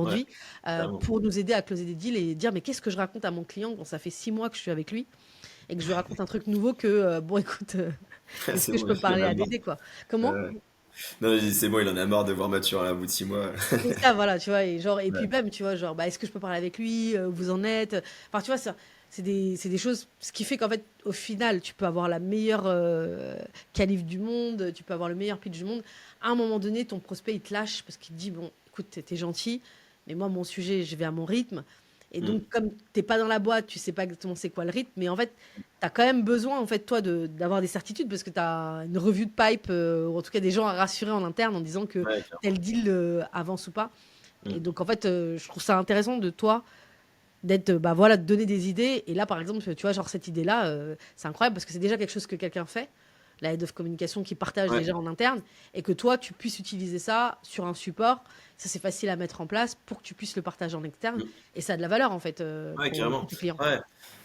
Ouais, aujourd'hui clairement. pour nous aider à closer des deals et dire, mais qu'est-ce que je raconte à mon client quand ça fait 6 mois que je suis avec lui et que je lui raconte un truc nouveau que, bon, écoute, est-ce C'est que je bon, peux il en parler a à marre. Dédé, quoi? Comment? Ouais. Non, c'est bon, il en a marre de voir Mathieu à la bout de 6 mois. C'est ça, voilà, tu vois, et genre, et puis Ouais, même, tu vois, genre, bah, est-ce que je peux parler avec lui, où vous en êtes? Enfin, tu vois, ça, c'est des choses, ce qui fait qu'en fait, au final, tu peux avoir la meilleure qualif du monde, tu peux avoir le meilleur pitch du monde. À un moment donné, ton prospect, il te lâche parce qu'il te dit, bon, écoute, t'es gentil, mais moi, mon sujet, je vais à mon rythme. Et mm, donc, comme t'es pas dans la boîte, tu sais pas exactement c'est quoi le rythme, mais en fait, tu as quand même besoin, en fait, toi, d'avoir des certitudes parce que tu as une revue de pipe, ou en tout cas des gens à rassurer en interne en disant que ouais, clairement. tel deal avance ou pas. Et Mm. donc, en fait, je trouve ça intéressant de toi d'être, bah voilà, de donner des idées. Et là, par exemple, tu vois, genre cette idée-là, c'est incroyable parce que c'est déjà quelque chose que quelqu'un fait, la head of communication qui partage Ouais, déjà en interne, et que toi, tu puisses utiliser ça sur un support. Ça, c'est facile à mettre en place pour que tu puisses le partager en externe. mm, Et ça a de la valeur, en fait, ouais, pour carrément. tes clients. Ouais,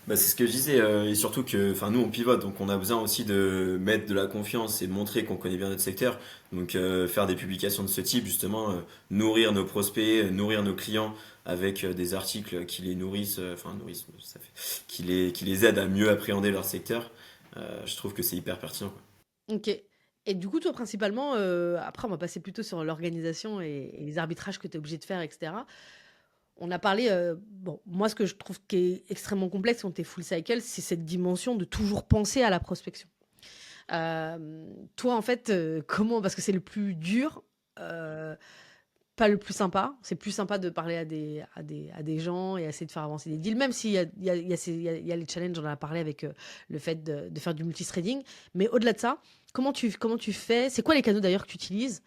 bah, c'est ce que je disais, et surtout que, enfin, nous on pivote, donc on a besoin aussi de mettre de la confiance et de montrer qu'on connaît bien notre secteur. Donc faire des publications de ce type, justement, nourrir nos prospects, nourrir nos clients avec des articles qui les nourrissent, enfin nourrissent, ça fait, qui les aident à mieux appréhender leur secteur. Je trouve que c'est hyper pertinent, quoi. Ok. Et du coup, toi, principalement, après, on va passer plutôt sur l'organisation et les arbitrages que tu es obligé de faire, etc. On a parlé, bon, moi, ce que je trouve qui est extrêmement complexe quand tu es full cycle, c'est cette dimension de toujours penser à la prospection. Toi, en fait, comment, parce que c'est le plus dur, euh, pas le plus sympa, c'est plus sympa de parler à des gens et essayer de faire avancer des deals, même s'il y a, il y a, il y a il y a les challenges, on en a parlé avec le fait de faire du multithreading. Mais au-delà de ça, comment tu fais, c'est quoi les canaux d'ailleurs que tu utilises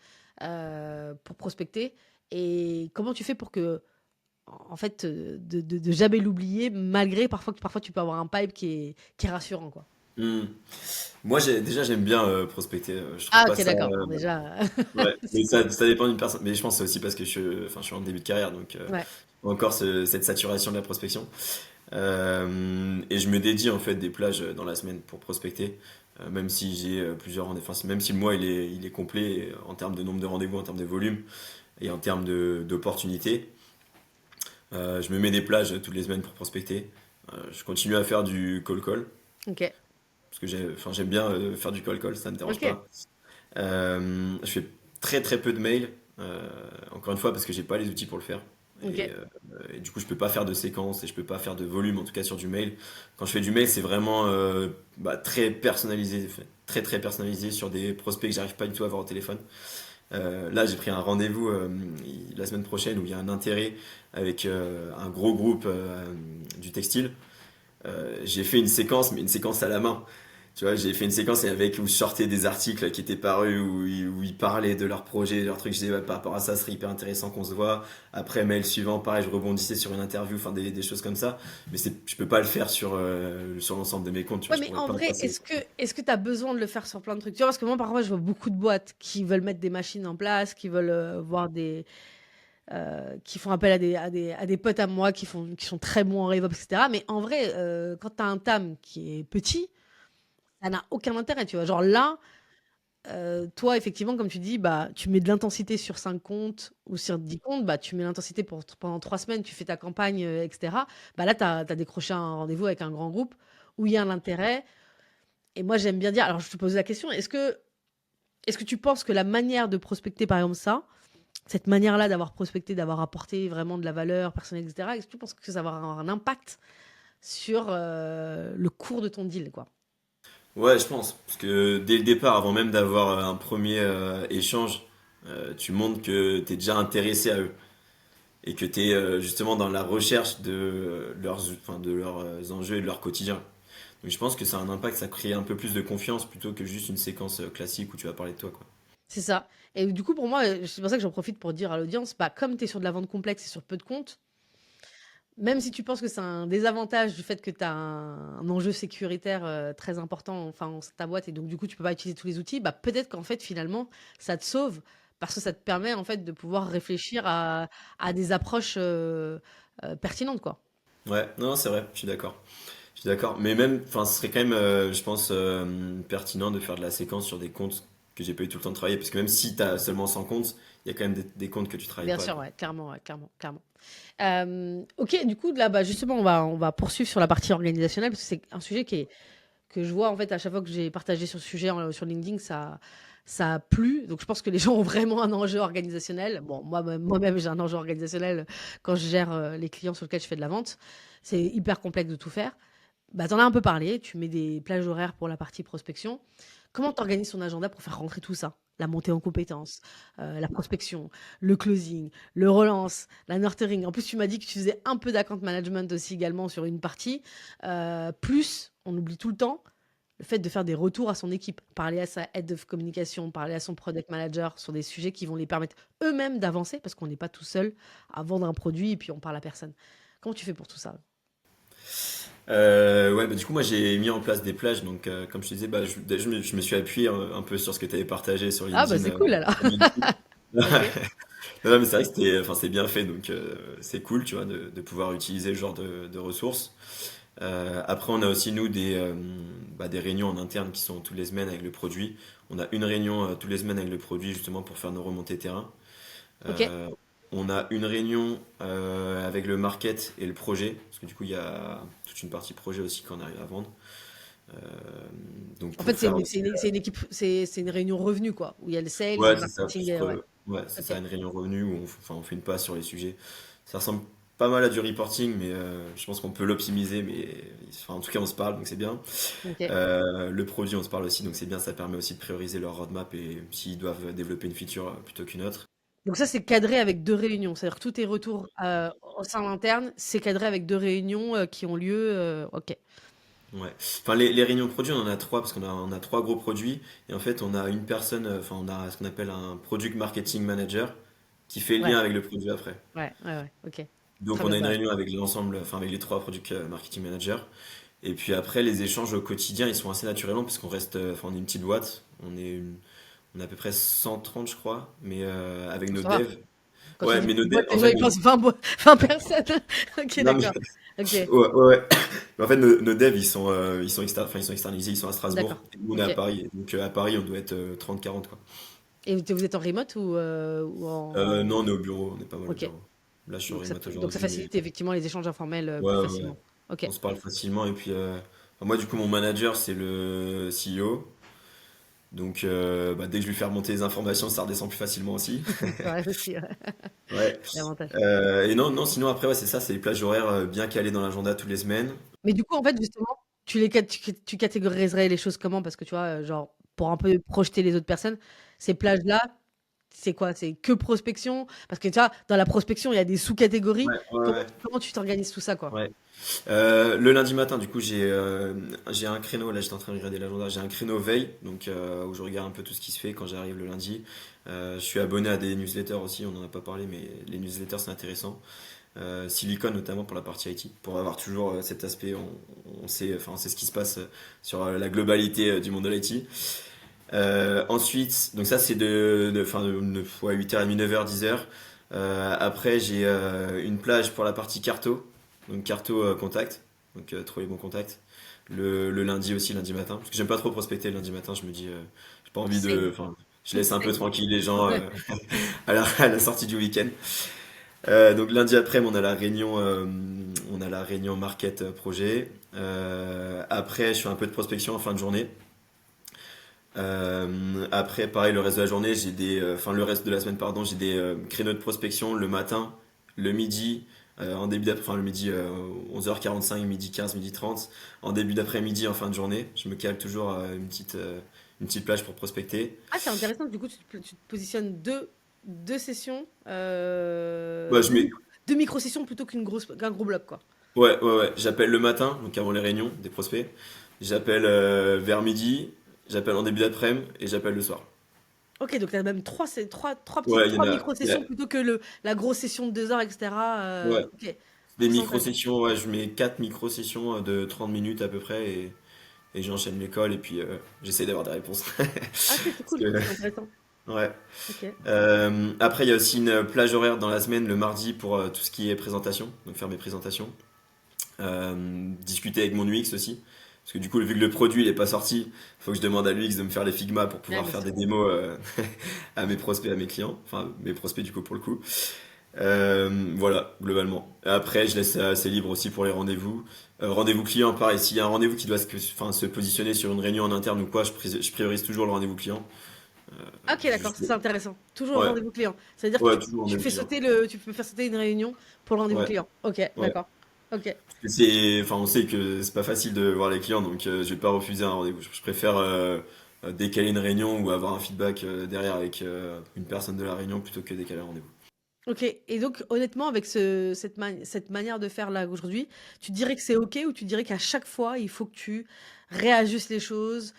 pour prospecter et comment tu fais pour que en fait, de jamais l'oublier, malgré parfois que parfois tu peux avoir un pipe qui est rassurant, quoi. Hmm. Moi, déjà, j'aime bien prospecter. Je trouve Ah, pas ok, ça. d'accord. Bon, déjà, Ouais, mais c'est- ça dépend d'une personne. Mais je pense que c'est aussi parce que enfin, je suis en début de carrière, donc ouais, encore cette saturation de la prospection. Et je me dédie en fait des plages dans la semaine pour prospecter, même si j'ai plusieurs rendez-vous, enfin, même si le mois il est complet en termes de nombre de rendez-vous, en termes de volume et en termes d'opportunités. Je me mets des plages toutes les semaines pour prospecter. Je continue à faire du call call ok, parce que enfin, j'aime bien faire du call call, ça ne me dérange ok, pas. Je fais très très peu de mails, encore une fois parce que j'ai pas les outils pour le faire. ok, Et du coup, je peux pas faire de séquence et je peux pas faire de volume, en tout cas sur du mail. Quand je fais du mail, c'est vraiment très personnalisé, très très personnalisé sur des prospects que j'arrive pas du tout à avoir au téléphone. Là, j'ai pris un rendez-vous la semaine prochaine où il y a un intérêt avec un gros groupe du textile. J'ai fait une séquence, mais une séquence à la main. Tu vois, j'ai fait une séquence avec où je sortais des articles qui étaient parus où ils parlaient de leur projet, de leur truc. Je disais, ouais, par rapport à ça, ce serait hyper intéressant qu'on se voit. Après, mail suivant, pareil, je rebondissais sur une interview, enfin des choses comme ça. Mais je peux pas le faire sur l'ensemble de mes comptes, tu vois, ouais, je mais pourrais en pas vrai, passer. est-ce que tu as besoin de le faire sur plein de trucs? Tu vois, parce que moi, parfois, je vois beaucoup de boîtes qui veulent mettre des machines en place, qui veulent voir qui font appel à des potes à moi qui sont très bons en RevOps, etc. Mais en vrai, quand tu as un TAM qui est petit, ça n'a aucun intérêt, tu vois. Genre là, toi, effectivement, comme tu dis, bah, tu mets de l'intensité sur 5 comptes ou sur 10 comptes, bah, tu mets l'intensité pendant 3 semaines, tu fais ta campagne, et cetera. Bah, là, tu as décroché un rendez-vous avec un grand groupe où il y a un intérêt et moi, j'aime bien dire alors je te pose la question, est-ce que tu penses que la manière de prospecter, par exemple ça, cette manière-là d'avoir prospecté, d'avoir apporté vraiment de la valeur personnelle et cetera, est-ce que tu penses que ça va avoir un impact sur, le cours de ton deal, quoi? Ouais, je pense. Parce que dès le départ, avant même d'avoir un premier échange, tu montres que tu es déjà intéressé à eux et que tu es justement dans la recherche de leurs enjeux et de leur quotidien. Donc je pense que ça a un impact, ça crée un peu plus de confiance plutôt que juste une séquence classique où tu vas parler de toi, quoi. C'est ça et du coup, pour moi, c'est pour ça que j'en profite pour dire à l'audience, bah, comme tu es sur de la vente complexe et sur peu de comptes, même si tu penses que c'est un désavantage du fait que tu as un enjeu sécuritaire, très important, enfin, en ta boîte et donc du coup, tu peux pas utiliser tous les outils, bah, peut-être qu'en fait, finalement, ça te sauve parce que ça te permet, en fait, de pouvoir réfléchir à des approches, pertinentes, quoi. Ouais, non, c'est vrai, je suis d'accord. Je suis d'accord. Mais même, enfin, ce serait quand même, je pense, pertinent de faire de la séquence sur des comptes que j'ai pas eu tout le temps de travailler. Parce que même si tu as seulement 100 comptes, il y a quand même des comptes que tu travailles Bien pas, sûr, quoi. ouais, clairement, ouais, clairement, clairement. OK, du coup, là, bah, justement, on va poursuivre sur la partie organisationnelle parce que c'est un sujet que je vois en fait à chaque fois que j'ai partagé sur ce sujet sur LinkedIn, ça a plu. Donc je pense que les gens ont vraiment un enjeu organisationnel. Bon, moi-même j'ai un enjeu organisationnel quand je gère les clients sur lesquels je fais de la vente. C'est hyper complexe de tout faire. Bah, t'en as un peu parlé, tu mets des plages horaires pour la partie prospection. Comment tu organises ton agenda pour faire rentrer tout ça? La montée en compétences, la prospection, le closing, le relance, la nurturing. En plus, tu m'as dit que tu faisais un peu d'account management aussi également sur une partie. Plus, on oublie tout le temps, le fait de faire des retours à son équipe, parler à sa head of communication, parler à son product manager sur des sujets qui vont les permettre eux-mêmes d'avancer parce qu'on n'est pas tout seul à vendre un produit et puis on parle à personne. Comment tu fais pour tout ça? Ouais, bah, du coup, moi j'ai mis en place des plages. Donc, comme je te disais, bah, je me suis appuyé un peu sur ce que tu avais partagé sur Ah bah LinkedIn. c'est cool alors. Sur LinkedIn. Ok. Non, mais c'est vrai que enfin, c'est bien fait. Donc, c'est cool, tu vois, de pouvoir utiliser ce genre de ressources. Après, on a aussi, nous, des réunions en interne qui sont toutes les semaines avec le produit. On a une réunion toutes les semaines avec le produit, justement, pour faire nos remontées terrain. Ok. Euh, on a une réunion avec le market et le projet, parce que du coup, il y a toute une partie projet aussi qu'on arrive à vendre. Euh, donc, En pour fait, c'est faire une, c'est aussi. une, c'est une équipe, c'est une réunion revenu quoi, où il y a le sales, le Ouais, c'est ça, marketing et ouais. ouais, c'est Ok. ça, une réunion revenu où enfin, on fait une passe sur les sujets. Ça ressemble pas mal à du reporting, mais je pense qu'on peut l'optimiser, mais enfin, en tout cas, on se parle, donc c'est bien. Ok. Le produit, on se parle aussi, donc c'est bien, ça permet aussi de prioriser leur roadmap et s'ils doivent développer une feature plutôt qu'une autre. Donc ça, c'est cadré avec deux réunions. C'est-à-dire que tous tes retours au sein interne, c'est cadré avec deux réunions qui ont lieu. Ok. Ouais. Enfin, les réunions produits, on en a trois parce on a trois gros produits et en fait, on a une personne, enfin, on a ce qu'on appelle un product marketing manager qui fait le Ouais, lien avec le produit après. ouais, ouais, ouais. Ok. Donc, Très on bien. a une Bah, réunion avec l'ensemble, enfin, avec les trois product marketing managers. Et puis après, les échanges au quotidien, ils sont assez naturellement parce qu'on reste, enfin, on est une petite boîte, on est à peu près 130, je crois, mais avec nos ça va. devs. Quand tu Ouais, dis mais nos petite boîte, devs, en les gens fait, ils pensent 20, 20 personnes. Ok, non, mais d'accord. Ok, ouais, ouais, ouais. Mais en fait, nos devs, enfin, ils sont externalisés, ils sont à Strasbourg. d'accord. Et nous, on est à Ok. Paris. Et donc, à Paris, on doit être 30-40, quoi. Et vous êtes en remote ou Non, on est au bureau, on est pas mal au Ok. bureau. Là, je suis en remote Donc ça aujourd'hui, mais facilite effectivement les échanges informels ouais, plus ouais, ouais. facilement. Ok. On se parle facilement. Et puis, enfin, moi, du coup, mon manager, c'est le CEO. Donc, dès que je lui fais remonter les informations, ça redescend plus facilement aussi. C'est vrai aussi, ouais. Ouais. L'avantage. Et non, non, sinon, après, ouais, c'est ça, c'est les plages horaires bien calées dans l'agenda toutes les semaines. Mais du coup, en fait, justement, tu catégoriserais les choses comment? Parce que tu vois, genre, pour un peu projeter les autres personnes, ces plages-là, c'est quoi? C'est que prospection? Parce que tu vois, dans la prospection, il y a des sous-catégories. Ouais, ouais, Comment, ouais. comment tu t'organises tout ça, quoi? Ouais. Le lundi matin, du coup, j'ai un créneau. Là, j'étais en train de regarder l'agenda. J'ai un créneau veille, donc où je regarde un peu tout ce qui se fait quand j'arrive le lundi. Je suis abonné à des newsletters aussi. On n'en a pas parlé, mais les newsletters c'est intéressant. Silicon notamment pour la partie IT, pour avoir toujours cet aspect. On sait, enfin, on sait ce qui se passe sur la globalité du monde de l'IT. Ensuite, donc ça c'est enfin, ouais, 8h30, 9h, 10h. Après, j'ai une plage pour la partie carto, donc carto contact, donc trouver les bons contacts. Le lundi aussi, lundi matin, parce que j'aime pas trop prospecter le lundi matin, J'ai pas envie de, Same, enfin, je laisse un peu same. tranquille les gens à la sortie du week-end. Donc lundi après, on a la réunion market projet. Après, je fais un peu de prospection en fin de journée. Après, pareil, le reste de la journée, enfin le reste de la semaine, pardon, j'ai des créneaux de prospection le matin, le midi, en début d'après, enfin le midi 11h45, midi 15, midi 30, en début d'après-midi, en fin de journée. Je me cale toujours une petite plage pour prospecter. Ah, c'est intéressant, du coup, tu te positionnes deux sessions, Ouais, je mets, deux micro-sessions plutôt qu'un gros bloc, quoi. ouais, j'appelle le matin, donc avant les réunions des prospects. J'appelle vers midi, j'appelle en début d'après-midi et j'appelle le soir. Ok, donc tu as même Ouais, trois micro-sessions plutôt que la grosse session de 2 heures, etc. ouais. Ok, Des c'est intéressant. micro-sessions, ouais, je mets 4 micro-sessions de 30 minutes à peu près et j'enchaîne l'école et puis j'essaie d'avoir des réponses. Ah, ok, c'est Parce cool, que, c'est intéressant. ouais. Ok. Après, il y a aussi une plage horaire dans la semaine, le mardi, pour tout ce qui est présentation, donc faire mes présentations. Discuter avec mon UX aussi. Parce que du coup, vu que le produit n'est pas sorti, il faut que je demande à l'UX de me faire les Figma pour Ouais, pouvoir bien faire des sûr. démos à mes prospects, à mes clients. Enfin, mes prospects du coup pour le coup. Voilà, globalement. Après, je laisse assez libre aussi pour les rendez-vous. Rendez-vous client, pareil. S'il y a un rendez-vous qui doit enfin, se positionner sur une réunion en interne ou quoi, je priorise toujours le rendez-vous client. Ok, d'accord, Juste- c'est intéressant. Toujours Ouais, rendez-vous client. C'est-à-dire que ouais, toujours tu rendez-vous fais client. sauter tu peux faire sauter une réunion pour le rendez-vous Ouais, client. Ok, ouais. d'accord. Ok. Enfin, on sait que c'est pas facile de voir les clients, donc je vais pas refuser un rendez-vous. Je préfère décaler une réunion ou avoir un feedback derrière avec une personne de la réunion plutôt que décaler un rendez-vous. Ok. Et donc, honnêtement, avec cette manière de faire là aujourd'hui, tu dirais que c'est ok ou tu dirais qu'à chaque fois, il faut que tu réajustes les choses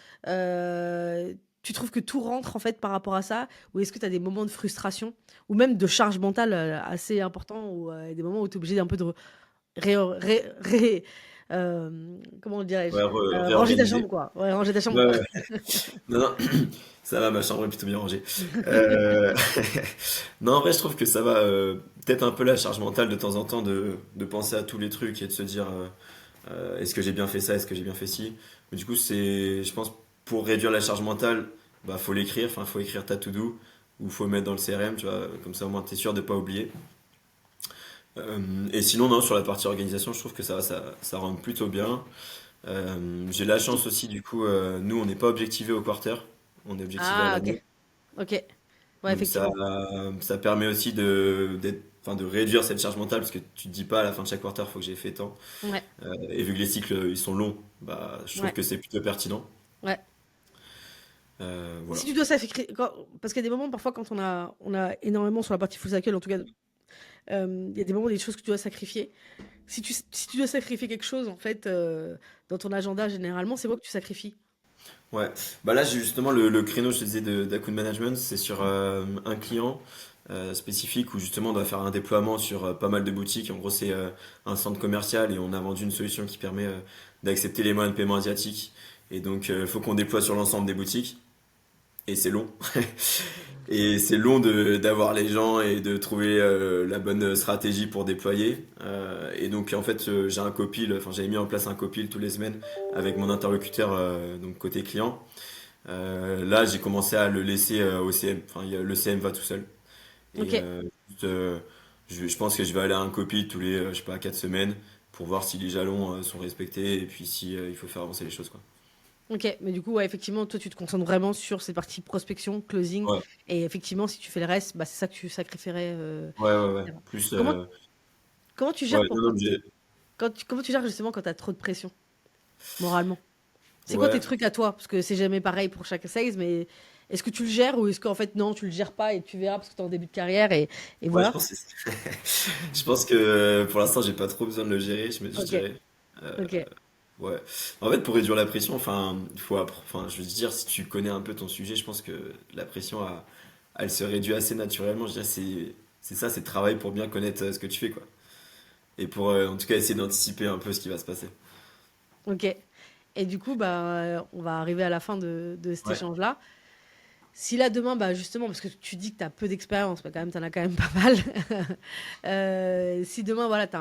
tu trouves que tout rentre en fait par rapport à ça? Ou est-ce que tu as des moments de frustration ou même de charge mentale assez importants ou des moments où tu es obligé un peu de Ré ré ré comment dirais-je? Ouais, Ranger ta réorganiser. chambre quoi. Ouais, ranger ta chambre Ouais, quoi. ouais. Non, non, ça va, ma chambre est plutôt bien rangée. Euh, Non, en vrai, je trouve que ça va peut-être un peu la charge mentale de temps en temps de penser à tous les trucs et de se dire est-ce que j'ai bien fait ça, est-ce que j'ai bien fait ci. Mais du coup, je pense, pour réduire la charge mentale, bah, faut l'écrire, enfin, faut écrire ta to-do ou faut mettre dans le CRM, tu vois, comme ça au moins t'es sûr de pas oublier. Et sinon, non, sur la partie organisation, je trouve que ça rentre plutôt bien. J'ai la chance aussi, du coup, nous, on n'est pas objectivé au quarter, on est objectivé à Ah OK. l'année. OK. Ouais, Donc effectivement. ça permet aussi enfin, de réduire cette charge mentale parce que tu te dis pas à la fin de chaque quarter, faut que j'ai fait tant. Ouais, Et vu que les cycles ils sont longs, bah, je trouve ouais, que c'est plutôt pertinent. ouais. Voilà. Si tu dois sacrifier parce qu'il y a des moments parfois quand on a énormément sur la partie full cycle en tout cas, il y a des moments, des choses que tu dois sacrifier. Si tu dois sacrifier quelque chose en fait, dans ton agenda généralement, c'est quoi que tu sacrifies? Ouais. Bah là, j'ai justement le créneau, je te disais, d'account management, c'est sur un client spécifique où justement on doit faire un déploiement sur pas mal de boutiques. En gros, c'est un centre commercial et on a vendu une solution qui permet d'accepter les moyens de paiement asiatiques. Et donc, il faut qu'on déploie sur l'ensemble des boutiques. Et c'est long. Et c'est long d'avoir les gens et de trouver la bonne stratégie pour déployer. Et donc en fait j'ai un copil, enfin j'avais mis en place un copil tous les semaines avec mon interlocuteur donc côté client. Là j'ai commencé à le laisser au CM. Enfin le CM va tout seul. Et OK. juste, je pense que je vais aller à un copil tous les je sais pas 4 semaines pour voir si les jalons sont respectés et puis si il faut faire avancer les choses quoi. OK, mais du coup, ouais, effectivement, toi, tu te concentres vraiment sur cette partie prospection, closing Ouais, et effectivement, si tu fais le reste, bah, c'est ça que tu sacrifierais, ouais. évidemment. Plus Comment comment tu gères ouais, pour non, quand non, comment tu gères justement quand tu as trop de pression, moralement? C'est quoi tes ouais. trucs à toi? Parce que c'est jamais pareil pour chaque sales, mais est-ce que tu le gères ou est-ce qu'en fait, non, tu le gères pas et tu verras parce que tu es en début de carrière et Ouais, je voilà? pense que je pense que pour l'instant, j'ai pas trop besoin de le gérer, je OK, dirais. Euh, OK, ouais. En fait, pour réduire la pression, enfin, enfin, je veux dire, si tu connais un peu ton sujet, je pense que la pression, elle se réduit assez naturellement. Je dirais, c'est ça, c'est le travail pour bien connaître ce que tu fais, quoi. Et pour, en tout cas, essayer d'anticiper un peu ce qui va se passer. OK et du coup, bah, on va arriver à la fin de cet Ouais. échange-là. Si là demain, bah justement, parce que tu dis que tu as peu d'expérience, mais quand même, tu en as quand même pas mal. Si demain, voilà, t'as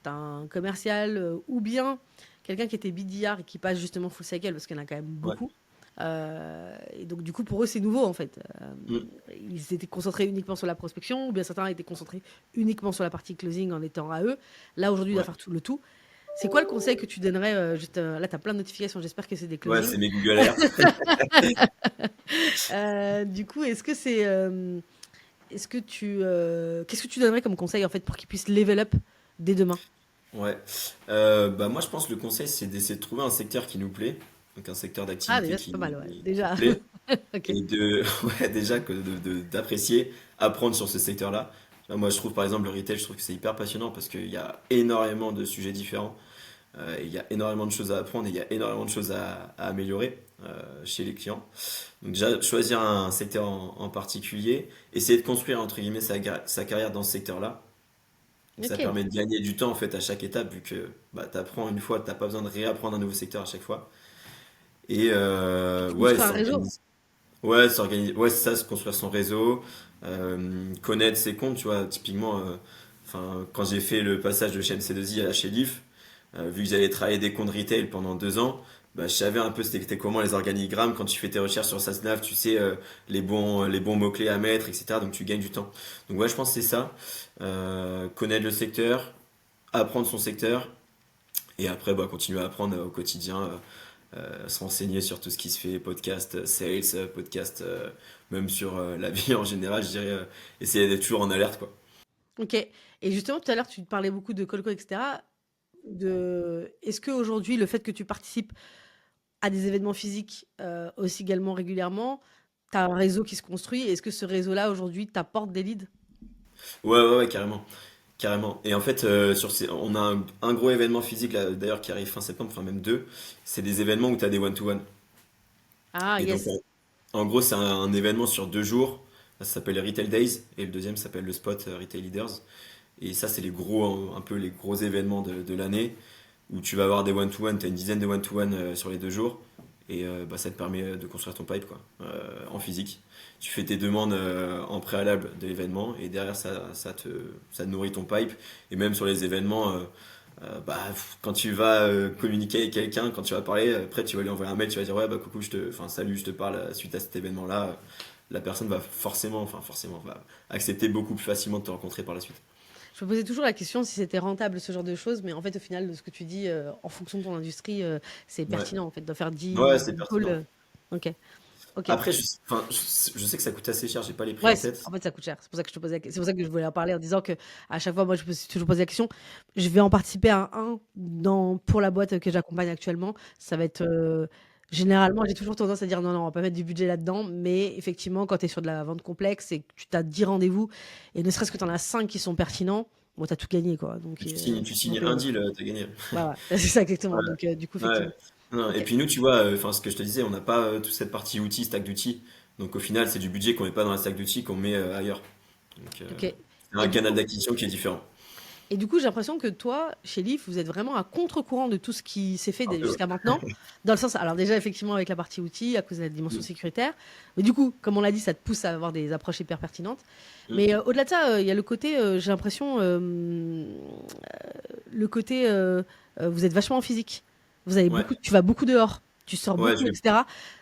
un commercial ou bien quelqu'un qui était BDR et qui passe justement full cycle, parce qu'il y en a quand même Ouais. beaucoup. Et donc, du coup, pour eux, c'est nouveau, en fait. Mm. Ils étaient concentrés uniquement sur la prospection, ou bien certains étaient concentrés uniquement sur la partie closing en étant à eux. Là, aujourd'hui, il doit Ouais, faire tout le tout. C'est quoi le conseil que tu donnerais là, tu as plein de notifications, j'espère que c'est des ouais, closings. c'est mes Google Alerts. Du coup, qu'est-ce que tu donnerais comme conseil, en fait, pour qu'ils puissent level up dès demain? Ouais. Bah moi, je pense que le conseil, c'est d'essayer de trouver un secteur qui nous plaît, donc un secteur Ah, d'activité déjà, c'est pas mal, ouais. qui Déjà. nous plaît, Ok. et ouais, déjà d'apprécier, apprendre sur ce secteur-là. Moi, je trouve par exemple le retail, je trouve que c'est hyper passionnant parce qu'il y a énormément de sujets différents, et il y a énormément de choses à apprendre et il y a énormément de choses à améliorer chez les clients. Donc déjà, choisir un secteur en particulier, essayer de construire entre guillemets sa carrière dans ce secteur-là. Donc ça Ok. permet de gagner du temps en fait à chaque étape vu que bah, tu apprends une fois, t'as pas besoin de réapprendre un nouveau secteur à chaque fois. Et Et tu ouais, construis un réseau. s'organiser. Ouais, s'organiser. Ouais, c'est ça, se construire son réseau, connaître ses comptes, tu vois. Typiquement, enfin, quand j'ai fait le passage de chez MC2I à chez Leaf, vu que j'allais travailler des comptes retail pendant 2 ans, bah, je savais un peu c'était comment les organigrammes. Quand tu fais tes recherches sur SASNAV, tu sais les bons mots-clés à mettre, etc. Donc tu gagnes du temps. Donc ouais, je pense que c'est ça. Connaître le secteur, apprendre son secteur, et après bah, continuer à apprendre au quotidien, se renseigner sur tout ce qui se fait, podcast, sales, podcast, même sur la vie en général, je dirais, essayer d'être toujours en alerte, quoi. Ok. Et justement, tout à l'heure, tu parlais beaucoup de Colco, etc. Est-ce qu'aujourd'hui, le fait que tu participes à des événements physiques aussi également régulièrement, tu as un réseau qui se construit? Est-ce que ce réseau-là, aujourd'hui, t'apporte des leads? Ouais, carrément. Carrément. Et en fait, on a un gros événement physique là, d'ailleurs qui arrive fin septembre, enfin même deux. C'est des événements où tu as des one-to-one. Ah, Et donc, yes. en gros, c'est un événement sur 2 jours. Ça s'appelle les Retail Days et le deuxième s'appelle le Spot Retail Leaders. Et ça, c'est les gros, un peu les gros événements de l'année où tu vas avoir des one-to-one, tu as une dizaine de one-to-one sur les 2 jours. Et bah, ça te permet de construire ton pipe quoi, en physique. Tu fais tes demandes en préalable de l'événement et derrière ça te nourrit ton pipe. Et même sur les événements, bah, quand tu vas communiquer avec quelqu'un, quand tu vas parler, après tu vas lui envoyer un mail, tu vas dire ouais bah coucou, enfin salut, je te parle suite à cet événement-là. La personne va forcément, va accepter beaucoup plus facilement de te rencontrer par la suite. Je me posais toujours la question si c'était rentable, ce genre de choses, mais en fait, au final, de ce que tu dis, en fonction de ton industrie, c'est Ouais, pertinent, en fait, de faire ouais, 10 c'est calls. pertinent. Ok, ok. Après, enfin, je sais que ça coûte assez cher, j'ai pas les prix Ouais, en tête. en fait, ça coûte cher. C'est pour ça que je te posais c'est pour ça que je voulais en parler en disant que à chaque fois, moi, je me suis toujours posé la question. Je vais en participer à un pour la boîte que j'accompagne actuellement. Ça va être généralement, j'ai toujours tendance à dire non, non, on va pas mettre du budget là-dedans. Mais effectivement, quand tu es sur de la vente complexe et que tu as 10 rendez-vous et ne serait-ce que tu en as 5 qui sont pertinents, bon, tu as tout gagné, quoi. Donc, Tu signes un deal, t'as gagné. ouais, ouais, c'est ça exactement. Ouais, Donc, du coup, ouais. effectivement. Non, et Ok, puis nous, tu vois, enfin, ce que je te disais, on n'a pas toute cette partie outils, stack d'outils. Donc au final, c'est du budget qu'on met pas dans la stack d'outils, qu'on met ailleurs. Donc ok. c'est Et un du canal coup, d'acquisition qui est différent. J'ai l'impression que toi, chez Leaf, vous êtes vraiment à contre-courant de tout ce qui s'est fait Un peu, ouais. jusqu'à maintenant. Dans le sens, alors déjà, effectivement, avec la partie outils, à cause de la dimension Mm, sécuritaire. Mais du coup, comme on l'a dit, ça te pousse à avoir des approches hyper pertinentes. mm. Mais au-delà de ça, il y a le côté, j'ai l'impression, le côté, vous êtes vachement en physique. Ouais, Tu vas beaucoup dehors, tu sors ouais, beaucoup, etc.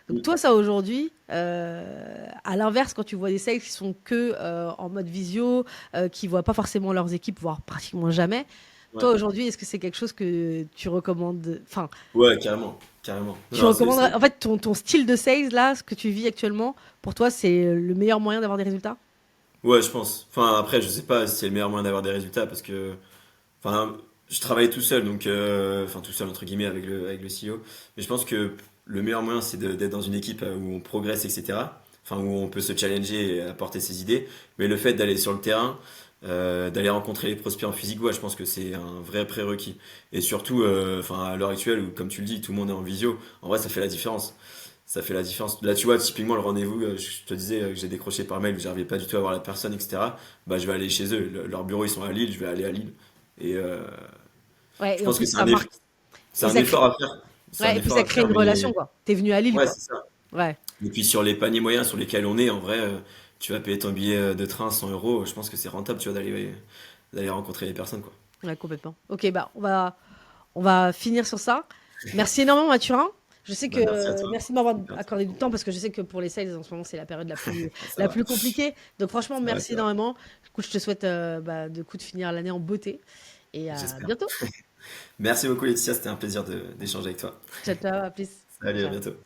Donc mm. toi, ça aujourd'hui, à l'inverse, quand tu vois des sales qui sont que en mode visio, qui voient pas forcément leurs équipes, voire pratiquement jamais, Ouais, toi aujourd'hui, est-ce que c'est quelque chose que tu recommandes? Enfin, ouais, carrément, carrément. tu Non, recommanderais. En fait, ton style de sales là, ce que tu vis actuellement, pour toi, c'est le meilleur moyen d'avoir des résultats? ouais, je pense. Enfin, après, je sais pas si c'est le meilleur moyen d'avoir des résultats parce que, enfin, je travaille tout seul, donc, enfin, tout seul entre guillemets avec le CEO. Mais je pense que le meilleur moyen, c'est d'être dans une équipe où on progresse, etc. Enfin, où on peut se challenger et apporter ses idées. Mais le fait d'aller sur le terrain, d'aller rencontrer les prospects en physique, ouais, je pense que c'est un vrai prérequis. Et surtout, enfin, à l'heure actuelle, où, comme tu le dis, tout le monde est en visio, en vrai, ça fait la différence. Ça fait la différence. Là, tu vois, typiquement, le rendez-vous, je te disais que j'ai décroché par mail, que j'arrivais pas du tout à voir la personne, etc. Bah, je vais aller chez eux. Leurs bureaux, ils sont à Lille, je vais aller à Lille. Et Ouais, je et en pense que plus ça marque. c'est Et un ça crée, effort à faire. C'est un ouais, et puis effort ça à crée faire, une relation mais quoi. T'es venu à Lille ouais, quoi. c'est ça. Ouais, Et puis sur les paniers moyens sur lesquels on est, en vrai, tu vas payer ton billet de train 100 euros. Je pense que c'est rentable, tu vois, d'aller rencontrer les personnes, quoi. ouais, complètement. Ok, bah on va finir sur ça. Merci énormément, Mathurin. Je sais que Bah, merci à toi. merci de m'avoir C'était accordé du intéressant. temps parce que je sais que pour les sales en ce moment, c'est la période Ça la va. plus compliquée. Donc franchement, C'est vrai, merci c'est vrai. énormément. Écoute, je te souhaite de coup de finir l'année en beauté et à J'espère. bientôt. Merci beaucoup, Laetitia. C'était un plaisir d'échanger avec toi. Ciao, ciao, à plus. Salut, à Ciao. bientôt.